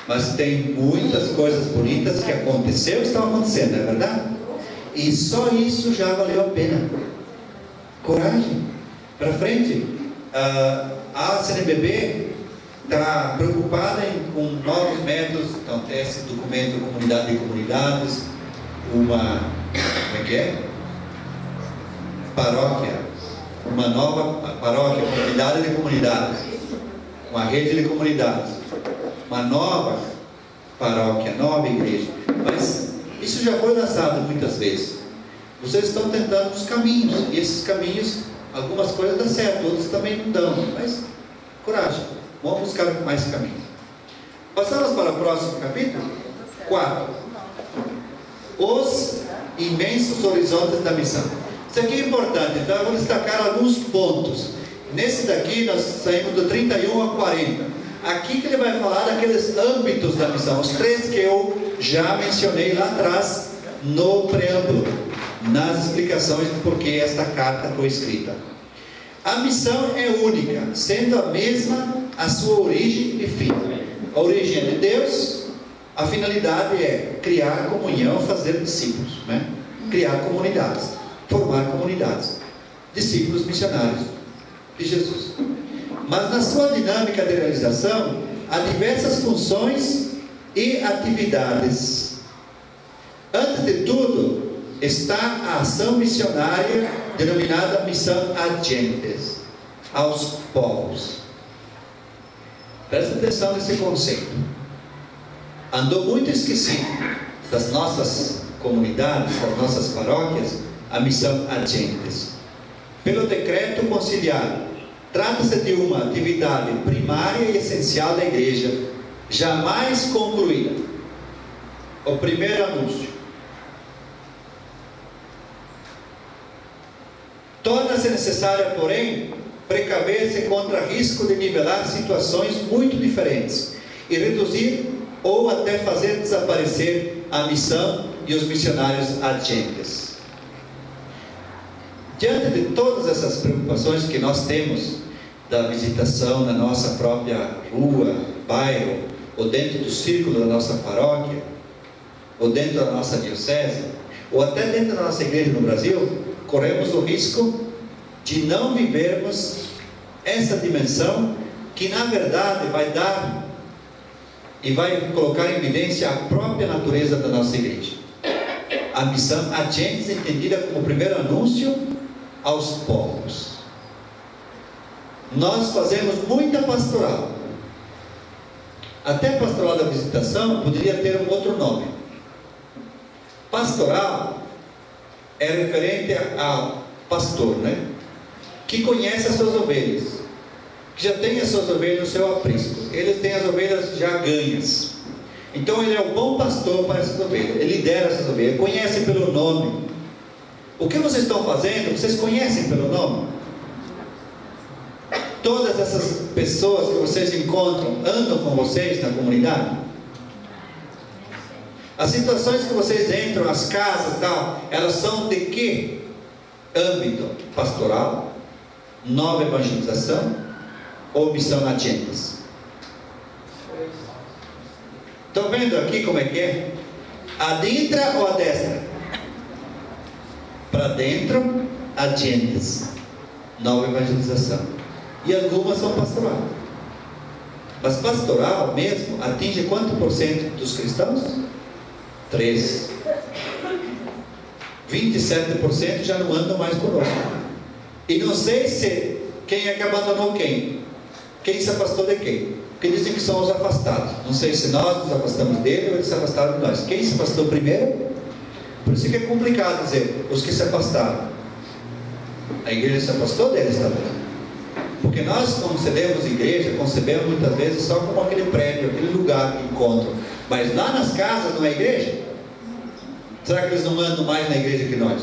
Speaker 1: mas tem muitas coisas bonitas que aconteceu e estão acontecendo, não é verdade? E só isso já valeu a pena. Coragem, para frente. A CNBB está preocupada com novos métodos. Então tem esse documento Comunidade de Comunidades, uma paróquia, uma nova paróquia, comunidade de comunidades, uma rede de comunidades, uma nova paróquia, nova igreja. Mas isso já foi lançado muitas vezes. Vocês estão tentando os caminhos, e esses caminhos, algumas coisas dão certo, outras também não dão, mas coragem, vamos buscar mais caminhos. Passamos para o próximo capítulo 4. Os imensos horizontes da missão. Isso aqui é importante, então eu vou destacar alguns pontos. Nesse daqui nós saímos do 31 a 40. Aqui que ele vai falar daqueles âmbitos da missão, os 3 que eu já mencionei lá atrás no preâmbulo, nas explicações de por que esta carta foi escrita. A missão é única, sendo a mesma a sua origem e fim. A origem é de Deus, a finalidade é criar comunhão, fazer discípulos, né? Criar comunidades, formar comunidades, discípulos missionários de Jesus. Mas na sua dinâmica de realização, há diversas funções e atividades. Antes de tudo, está a ação missionária, denominada missão ad gentes, aos povos. Presta atenção nesse conceito. Andou muito esquecido das nossas comunidades, das nossas paróquias, a missão ad gentes. Pelo decreto conciliar, trata-se de uma atividade primária e essencial da igreja, jamais concluída. O primeiro anúncio. Torna-se necessário, porém, precaver-se contra risco de nivelar situações muito diferentes e reduzir ou até fazer desaparecer a missão e os missionários ad gentes. Diante de todas essas preocupações que nós temos da visitação na nossa própria rua, bairro, ou dentro do círculo da nossa paróquia, ou dentro da nossa diocese, ou até dentro da nossa igreja no Brasil, corremos o risco de não vivermos essa dimensão que na verdade vai dar e vai colocar em evidência a própria natureza da nossa igreja. A missão ad gentes entendida como o primeiro anúncio aos povos. Nós fazemos muita pastoral. Até pastoral da visitação poderia ter um outro nome. Pastoral é referente ao pastor, né? Que conhece as suas ovelhas, que já tem as suas ovelhas no seu aprisco. Eles têm as ovelhas já ganhas. Então ele é o bom pastor para essas ovelhas. Ele lidera essas ovelhas, conhece pelo nome. O que vocês estão fazendo, vocês conhecem pelo nome? Todas essas pessoas que vocês encontram, andam com vocês na comunidade? As situações que vocês entram, as casas e tal, elas são de que âmbito? Pastoral, nova evangelização ou missão na Gentes? Estão vendo aqui como é que é? Adintra ou adestra? Para dentro, Gentes, nova evangelização. E algumas são pastoral. Mas pastoral mesmo atinge quanto por cento dos cristãos? 13. 27% já não andam mais conosco. E não sei se quem é que abandonou quem. Quem se afastou de quem? Porque dizem que são os afastados. Não sei se nós nos afastamos dele ou eles se afastaram de nós. Quem se afastou primeiro? Por isso que é complicado dizer os que se afastaram. A igreja se afastou deles também. Porque nós concebemos igreja, concebemos muitas vezes só como aquele prédio, aquele lugar de encontro. Mas lá nas casas não é igreja? Será que eles não andam mais na igreja que nós?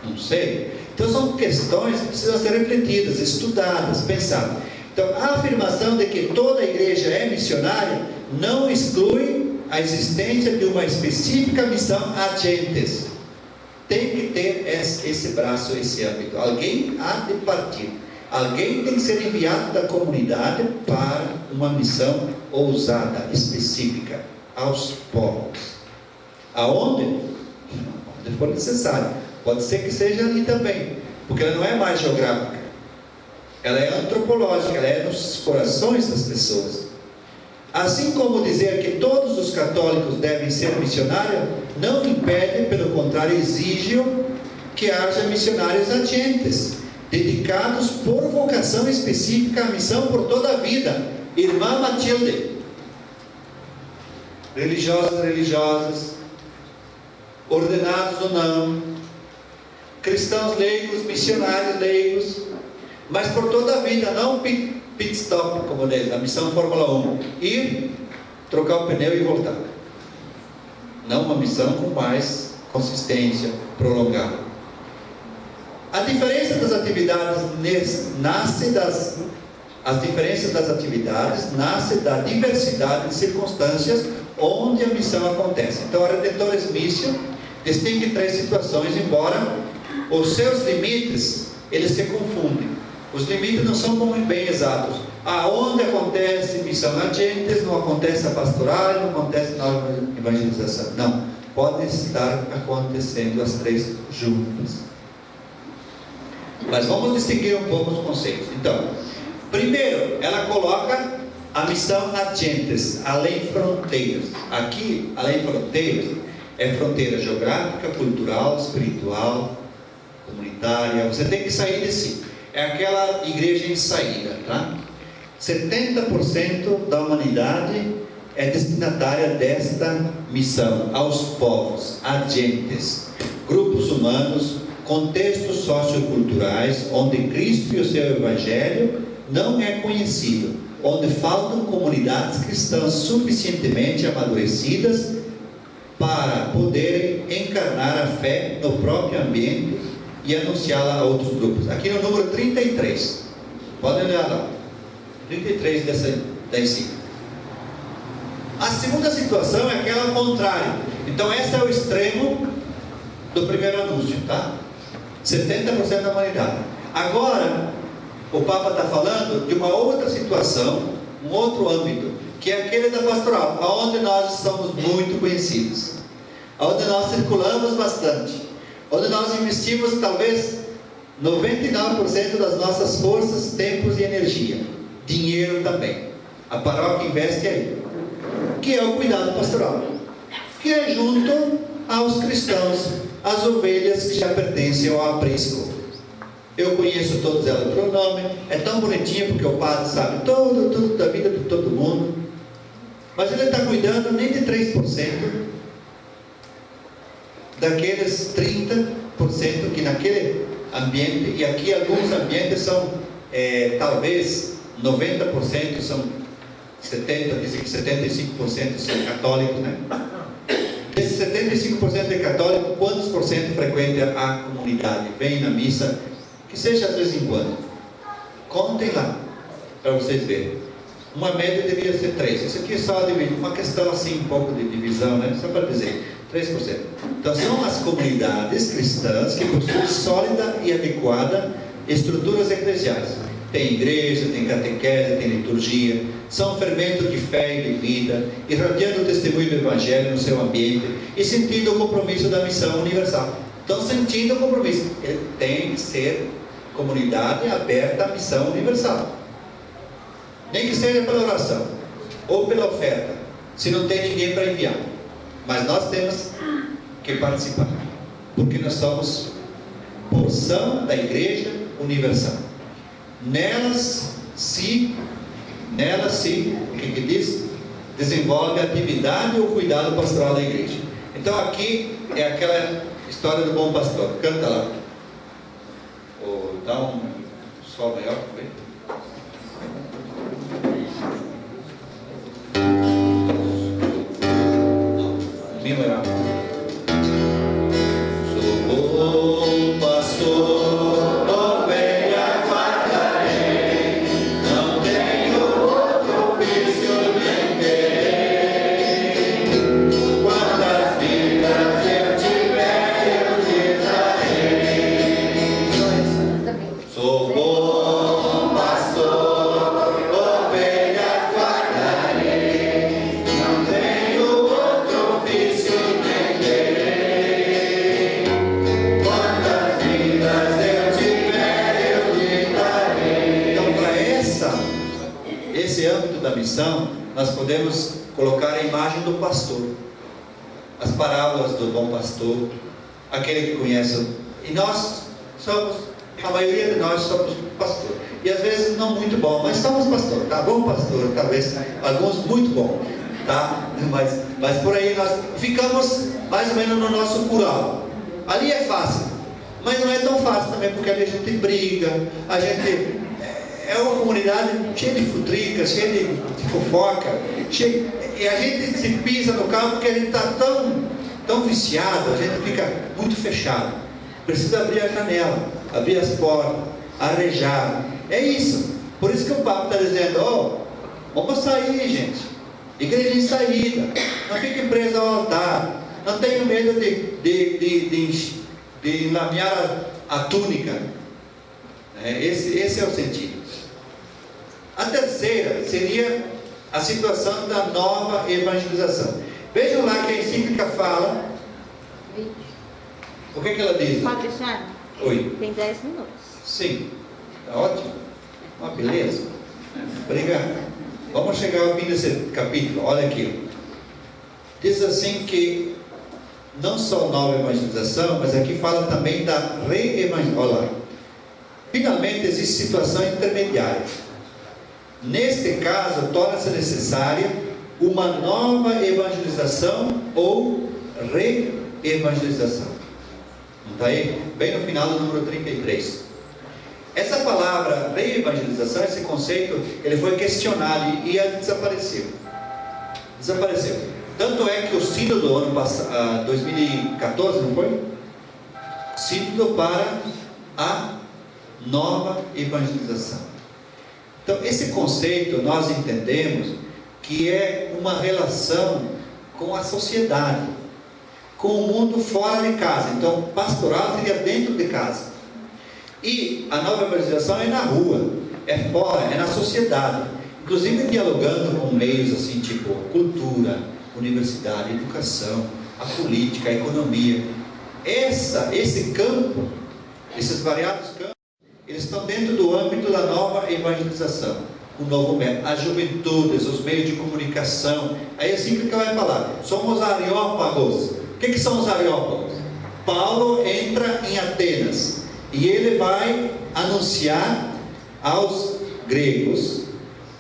Speaker 1: Não sei. Então são questões que precisam ser refletidas, estudadas, pensadas. Então a afirmação de que toda a igreja é missionária não exclui a existência de uma específica missão a Gentes. Tem que ter esse braço, esse âmbito. Alguém há de partir. Alguém tem que ser enviado da comunidade para uma missão ousada, específica, aos povos. Aonde? Onde for necessário. Pode ser que seja ali também, porque ela não é mais geográfica. Ela é antropológica, ela é nos corações das pessoas. Assim como dizer que todos os católicos devem ser missionários, não impede, pelo contrário, exige que haja missionários agentes, dedicados por vocação específica à missão por toda a vida. Irmã Matilde, religiosas, ordenados ou não, cristãos leigos, missionários leigos, mas por toda a vida, não pit stop, como diz, na missão Fórmula 1, ir, trocar o pneu e voltar. Não uma missão com mais consistência, prolongada. A diferença das atividades nasce da diversidade de circunstâncias onde a missão acontece. Então a Redentores Missio distingue 3 situações, embora os seus limites, eles se confundem. Os limites não são bem exatos. Aonde acontece missão a Gentes, não acontece a pastoral, não acontece a evangelização. Não, pode estar acontecendo as 3 juntas. Mas vamos distinguir um pouco os conceitos. Então, primeiro, ela coloca a missão a Gentes, além fronteiras. Aqui, além fronteiras, é fronteira geográfica, cultural, espiritual, comunitária. Você tem que sair de si. É aquela igreja em saída, tá? 70% da humanidade é destinatária desta missão aos povos, a Gentes, grupos humanos, contextos socioculturais onde Cristo e o seu Evangelho não é conhecido, onde faltam comunidades cristãs suficientemente amadurecidas para poderem encarnar a fé no próprio ambiente e anunciá-la a outros grupos. Aqui no número 33, podem olhar lá, 33 da ensino. A segunda situação é aquela contrária. Então esse é o extremo do primeiro anúncio, tá? 70% da humanidade. Agora, o Papa está falando de uma outra situação, um outro âmbito, que é aquele da pastoral, onde nós somos muito conhecidos, onde nós circulamos bastante, onde nós investimos talvez 99% das nossas forças, tempos e energia, dinheiro também. A paróquia investe aí, que é o cuidado pastoral, que é junto aos cristãos, as ovelhas que já pertencem ao aprisco. Eu conheço todas elas pelo nome, é tão bonitinho porque o padre sabe tudo da vida de todo mundo, mas ele está cuidando nem de 3% daqueles 30% que naquele ambiente, e aqui alguns ambientes são talvez 90%, são 70%, dizem que 75% são católicos, né? Desses 70% 65% de católicos, quantos por cento frequentam a comunidade? Vem na missa, que seja de vez em quando. Contem lá, para vocês verem. Uma média deveria ser 3. Isso aqui é só uma questão assim, um pouco de divisão, né? Só para dizer, 3%. Então são as comunidades cristãs que possuem sólida e adequada estruturas eclesiais. Tem igreja, tem catequese, tem liturgia, são fermento de fé e de vida, irradiando o testemunho do Evangelho no seu ambiente e sentindo o compromisso da missão universal. Estão sentindo o compromisso. Ele tem que ser comunidade aberta à missão universal. Nem que seja pela oração ou pela oferta, se não tem ninguém para enviar. Mas nós temos que participar, porque nós somos porção da Igreja Universal. Nelas se, o que diz? Desenvolve a atividade e o cuidado pastoral da igreja. Então aqui é aquela história do bom pastor. Canta lá. Ou dá um sol maior, também. Mi maior. Sou bom pastor, ovelha guardarei, não tenho outro ofício nem terei. Quantas vidas eu tiver, eu lhe darei. Sou bom pastor, ovelha guardarei, não tenho outro ofício nem terei. Quantas vidas eu tiver, eu lhe darei. Então, para esse âmbito da missão, nós podemos colocar a imagem do pastor, as parábolas do bom pastor, aquele que conhece. E nós somos, a maioria de nós somos pastor. E às vezes não muito bom, mas somos pastor, tá? Bom pastor, talvez alguns muito bom, tá? Mas por aí nós ficamos mais ou menos no nosso curral. Ali é fácil, mas não é tão fácil também, porque ali a gente briga, a gente é uma comunidade cheia de futricas, cheia de fofoca, e a gente se pisa no carro porque a gente está tão viciado, a gente fica muito fechado. Precisa abrir a janela, abrir as portas, arejar. É isso. Por isso que o Papa está dizendo, vamos sair, gente. Igreja em saída. Não fique preso ao altar. Não tenha medo de enlamear a túnica. Esse é o sentido. A terceira seria a situação da nova evangelização. Vejam lá que a encíclica fala. O que ela diz?
Speaker 7: Padre Charles,
Speaker 1: Oi.
Speaker 7: tem 10 minutos.
Speaker 1: Sim. Está ótimo. Uma beleza. Obrigado. Vamos chegar ao fim desse capítulo. Olha aqui. Diz assim que não só nova evangelização, mas aqui fala também da re-evangelização. Olha lá. Finalmente existe situação intermediária. Neste caso, torna-se necessária uma nova evangelização ou re-evangelização. Não está aí? Bem no final do número 33. Essa palavra re-evangelização, esse conceito, ele foi questionado e desapareceu. Desapareceu. Tanto é que o sínodo do ano passado, 2014, não foi? Sínodo para a nova evangelização. Então, esse conceito nós entendemos que é uma relação com a sociedade, com o mundo fora de casa. Então, pastoral seria dentro de casa. E a nova evangelização é na rua, é fora, é na sociedade. Inclusive dialogando com meios assim, tipo cultura, universidade, educação, a política, a economia. Esse campo, esses variados campos, eles estão dentro do âmbito da nova evangelização. O novo método, as juventudes, os meios de comunicação. Aí assim que vai falar, somos areópagos. O que são os areópagos? Paulo entra em Atenas e ele vai anunciar aos gregos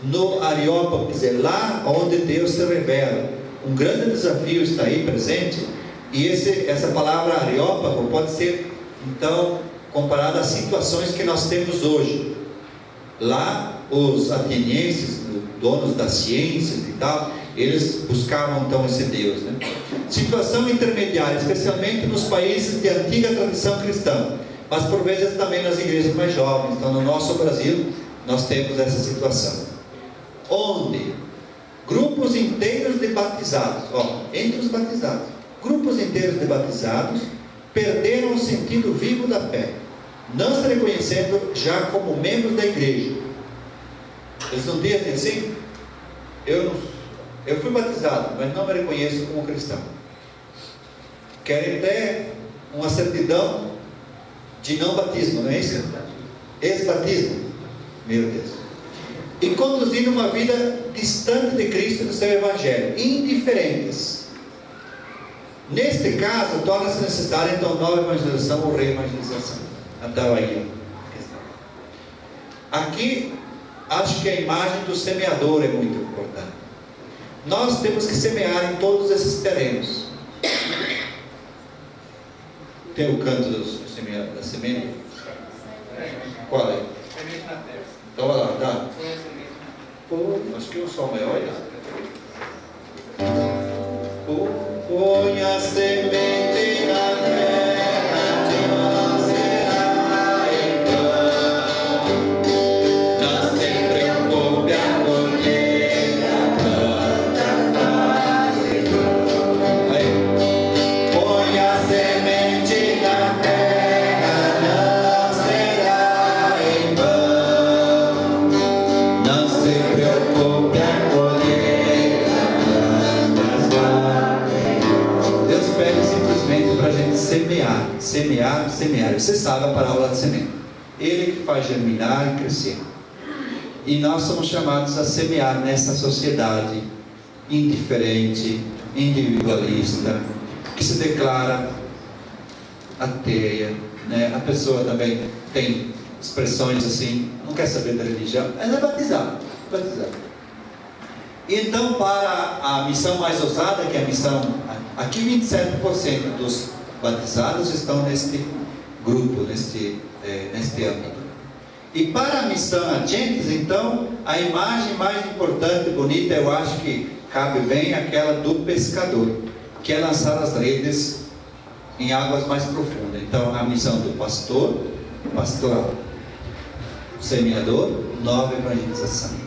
Speaker 1: no Areópago, quer dizer, lá onde Deus se revela. Um grande desafio está aí presente, e essa palavra Areópago pode ser então comparada às situações que nós temos hoje. Lá os atenienses, donos das ciências e tal, Eles buscavam então esse Deus, né? Situação intermediária, especialmente nos países de antiga tradição cristã, mas por vezes também nas igrejas mais jovens. Então no nosso Brasil nós temos essa situação, onde grupos inteiros de batizados, entre os batizados, grupos inteiros de batizados perderam o sentido vivo da fé, não se reconhecendo já como membros da igreja. Eles não dizem assim: eu fui batizado, mas não me reconheço como cristão. Querem ter uma certidão de não batismo, não é isso? Ex-batismo, meu Deus. E conduzindo uma vida distante de Cristo e do seu Evangelho, indiferentes. Neste caso, torna-se necessária então nova evangelização ou reevangelização. Então aí, aqui, acho que a imagem do semeador é muito importante. Nós temos que semear em todos esses terrenos. Tem o canto da semente? Qual é?
Speaker 7: Semente na terra.
Speaker 1: Então vai lá, dá.
Speaker 7: Põe a semente na terra.
Speaker 1: Pô, acho que o sol maior. Põe a semente na terra, não será em vão. Não se preocupe a colheita, planta vai. Põe a semente na terra, não será em vão. Não se preocupe a colheita, plantas vai. Deus pede simplesmente para a gente semear, semear, semear. Você sabe a parábola de semente. Ele que faz germinar e crescer. E nós somos chamados a semear nessa sociedade indiferente, individualista, que se declara ateia, né? A pessoa também tem expressões assim, não quer saber da religião, mas é batizado. E então, para a missão mais ousada, que é a missão, aqui 27% dos batizados estão neste grupo, neste âmbito. E para a missão Agentes, então, a imagem mais importante e bonita, eu acho que cabe bem aquela do pescador, que é lançar as redes em águas mais profundas. Então, a missão do pastor, pastoral, semeador, nova evangelização.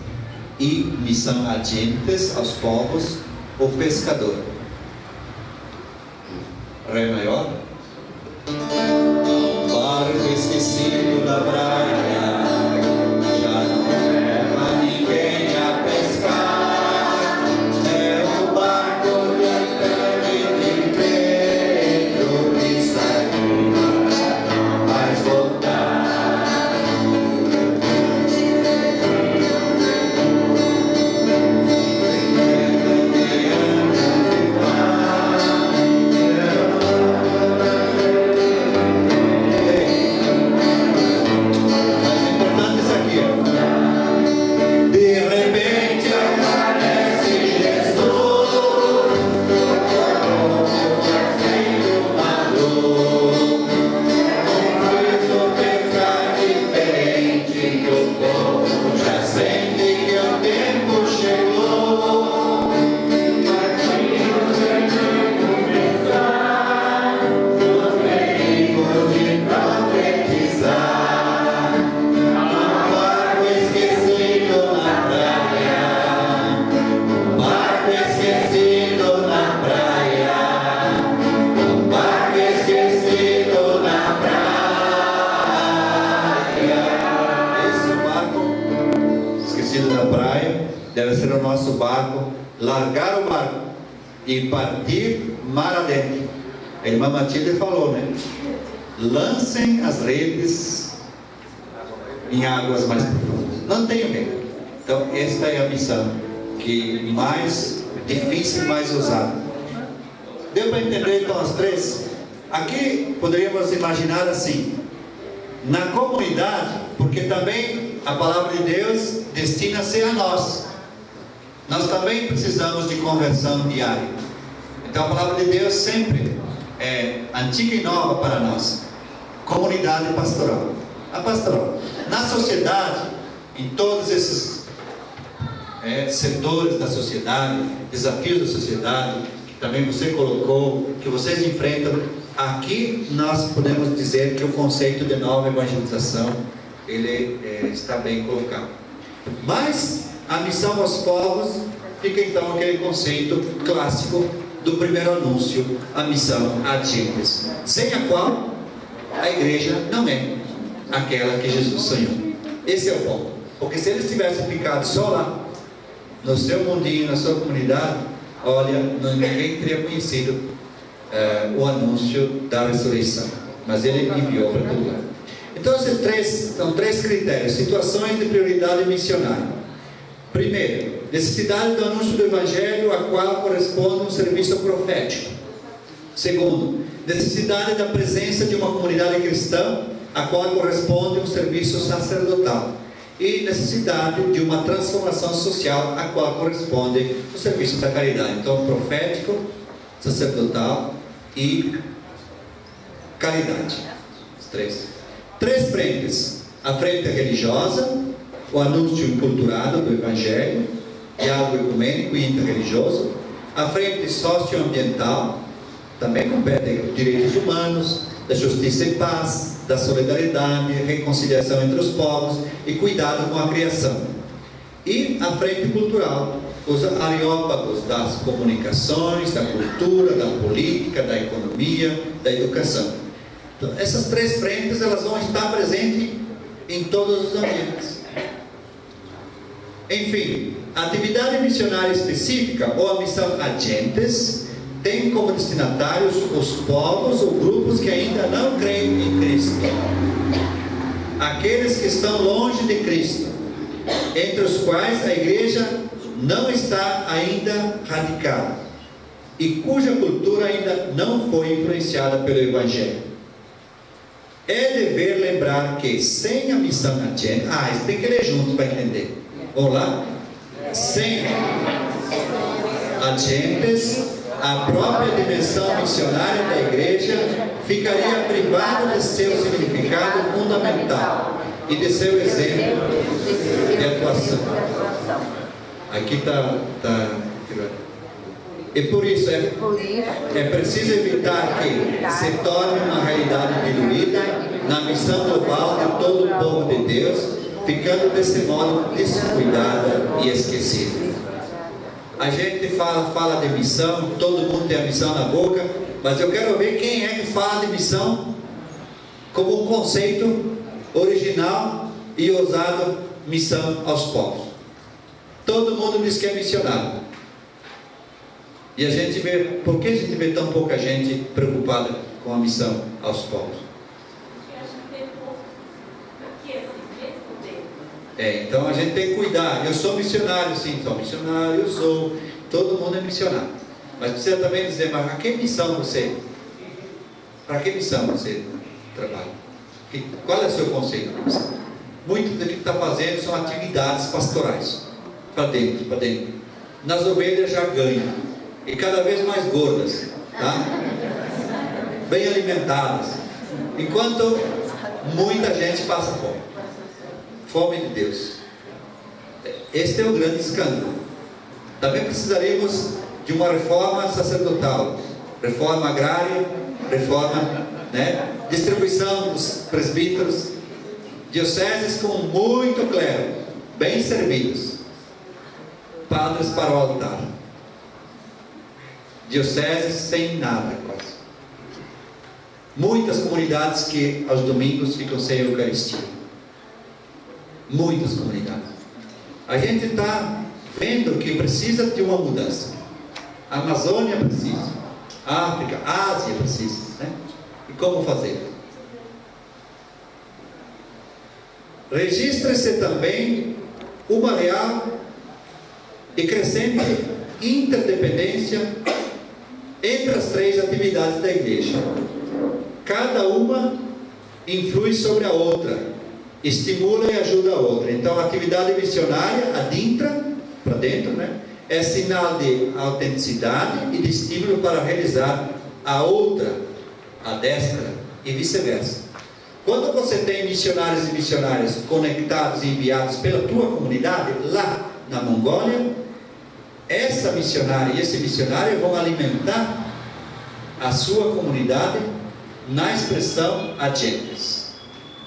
Speaker 1: E missão Agentes, aos povos, o pescador. Ré maior. Barco esquecido da praia, já não leva ninguém a pescar. É o barco de Pedro que saiu, não mais voltar. Deve ser o nosso barco, largar o barco e partir mar adentro. A irmã Matilde falou, né? Lancem as redes em águas mais profundas. Não tenho medo. Então, esta é a missão que mais difícil, mais ousada. Deu para entender então as três? Aqui poderíamos imaginar assim: na comunidade, porque também a palavra de Deus destina-se a nós. Nós também precisamos de conversão diária. Então a palavra de Deus sempre é antiga e nova para nós. Comunidade pastoral. A pastoral. Na sociedade, em todos esses setores da sociedade, desafios da sociedade, que também você colocou, que vocês enfrentam. Aqui nós podemos dizer que o conceito de nova evangelização, ele está bem colocado. Mas a missão aos povos fica então aquele conceito clássico do primeiro anúncio, a missão ad gentes, sem a qual a igreja não é aquela que Jesus sonhou. Esse é o ponto. Porque se eles tivessem ficado só lá, no seu mundinho, na sua comunidade, olha, ninguém teria conhecido o anúncio da ressurreição. Mas ele enviou para todo lado. Então, são três critérios: situações de prioridade missionária. Primeiro, necessidade do anúncio do Evangelho, a qual corresponde um serviço profético. Segundo, necessidade da presença de uma comunidade cristã, a qual corresponde um serviço sacerdotal. E necessidade de uma transformação social, a qual corresponde o serviço da caridade. Então, profético, sacerdotal e caridade. Os três frentes: a frente religiosa, o anúncio enculturado do Evangelho, diálogo ecumênico e interreligioso; a frente socioambiental, também compete direitos humanos, da justiça e paz, da solidariedade, reconciliação entre os povos e cuidado com a criação; e a frente cultural, os areópagos das comunicações, da cultura, da política, da economia, da educação. Então, essas três frentes, elas vão estar presentes em todos os ambientes. Enfim, a atividade missionária específica, ou a missão ad gentes, tem como destinatários os povos ou grupos que ainda não creem em Cristo, aqueles que estão longe de Cristo, entre os quais a igreja não está ainda radicada e cuja cultura ainda não foi influenciada pelo Evangelho. É dever lembrar que sem a missão ad gentes, isso tem que ler junto para entender. Vamos lá? Sem ad gentes, a própria dimensão missionária da igreja ficaria privada de seu significado fundamental e de seu exemplo de atuação. Aqui está. E por isso é preciso evitar que se torne uma realidade diluída na missão global de todo o povo de Deus, ficando desse modo descuidada e esquecida. A gente fala de missão, todo mundo tem a missão na boca, mas eu quero ver quem é que fala de missão como um conceito original e ousado: missão aos povos. Todo mundo diz que é missionário. E a gente vê, por que a gente vê tão pouca gente preocupada com a missão aos povos?
Speaker 2: Porque a gente tem pouco. Aqui, mesmo tempo.
Speaker 1: Então a gente tem que cuidar. Eu sou missionário, sim, sou missionário, eu sou. Todo mundo é missionário. Mas precisa também dizer, mas a que missão você? Para que missão você trabalha? Qual é o seu conceito de missão? Muito do que está fazendo são atividades pastorais. Para dentro. Nas ovelhas já ganha. E cada vez mais gordas, tá? Bem alimentadas. Enquanto muita gente passa fome. Fome de Deus. Este é o grande escândalo. Também precisaríamos de uma reforma sacerdotal, reforma agrária, reforma, distribuição dos presbíteros, dioceses com muito clero, bem servidos, padres para o altar, dioceses sem nada quase, muitas comunidades que aos domingos ficam sem Eucaristia, muitas comunidades. A gente está vendo que precisa de uma mudança. A Amazônia precisa, a África, a Ásia precisa, E como fazer? Registre-se também uma real e crescente interdependência entre as três atividades da igreja. Cada uma influi sobre a outra, estimula e ajuda a outra. Então a atividade missionária adentra para dentro, é sinal de autenticidade e de estímulo para realizar a outra, a destra, e vice-versa. Quando você tem missionários e missionárias conectados e enviados pela tua comunidade, lá na Mongólia, essa missionária e esse missionário vão alimentar a sua comunidade na expressão agentes.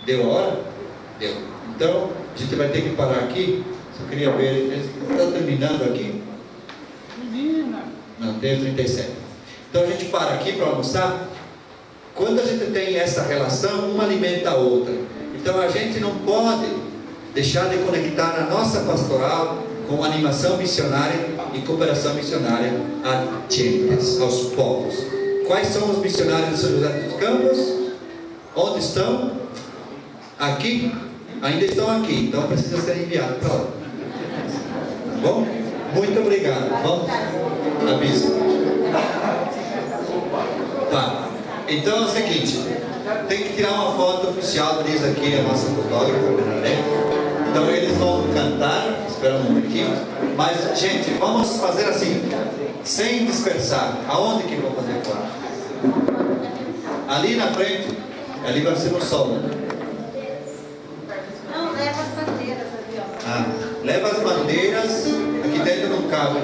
Speaker 1: Deu a hora? Deu. Então, a gente vai ter que parar aqui. Só queria ver, está terminando aqui? Não, tem 37. Então a gente para aqui para almoçar. Quando a gente tem essa relação, uma alimenta a outra. Então a gente não pode deixar de conectar a nossa pastoral com animação missionária e cooperação missionária a gentes, aos povos. Quais são os missionários de São José dos Campos? Onde estão? Aqui? Ainda estão aqui, então precisa ser enviado para lá. Tá bom? Muito obrigado. Vamos? Avisa. Tá. Então é o seguinte, tem que tirar uma foto oficial, diz aqui a nossa fotógrafa, Bernadette. Então eles vão cantar, espera um momentinho. Mas, gente, vamos fazer assim, sem dispersar. Aonde que vão fazer a foto? Ali na frente, ali vai ser no sol.
Speaker 3: Não, leva as bandeiras ali, ó.
Speaker 1: Ah, leva as bandeiras aqui dentro do carro.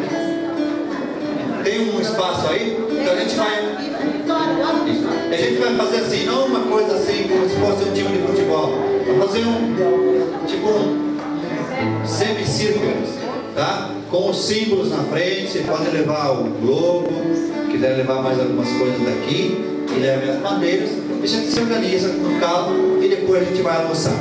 Speaker 1: Tem um espaço aí? Então a gente vai. A gente vai fazer assim, não uma coisa assim como se fosse um time de futebol. Vai fazer um semicírculo, tá? Com os símbolos na frente. Pode levar o globo, quiser levar mais algumas coisas daqui, e leve as bandeiras. E a gente se organiza no carro e depois a gente vai almoçar.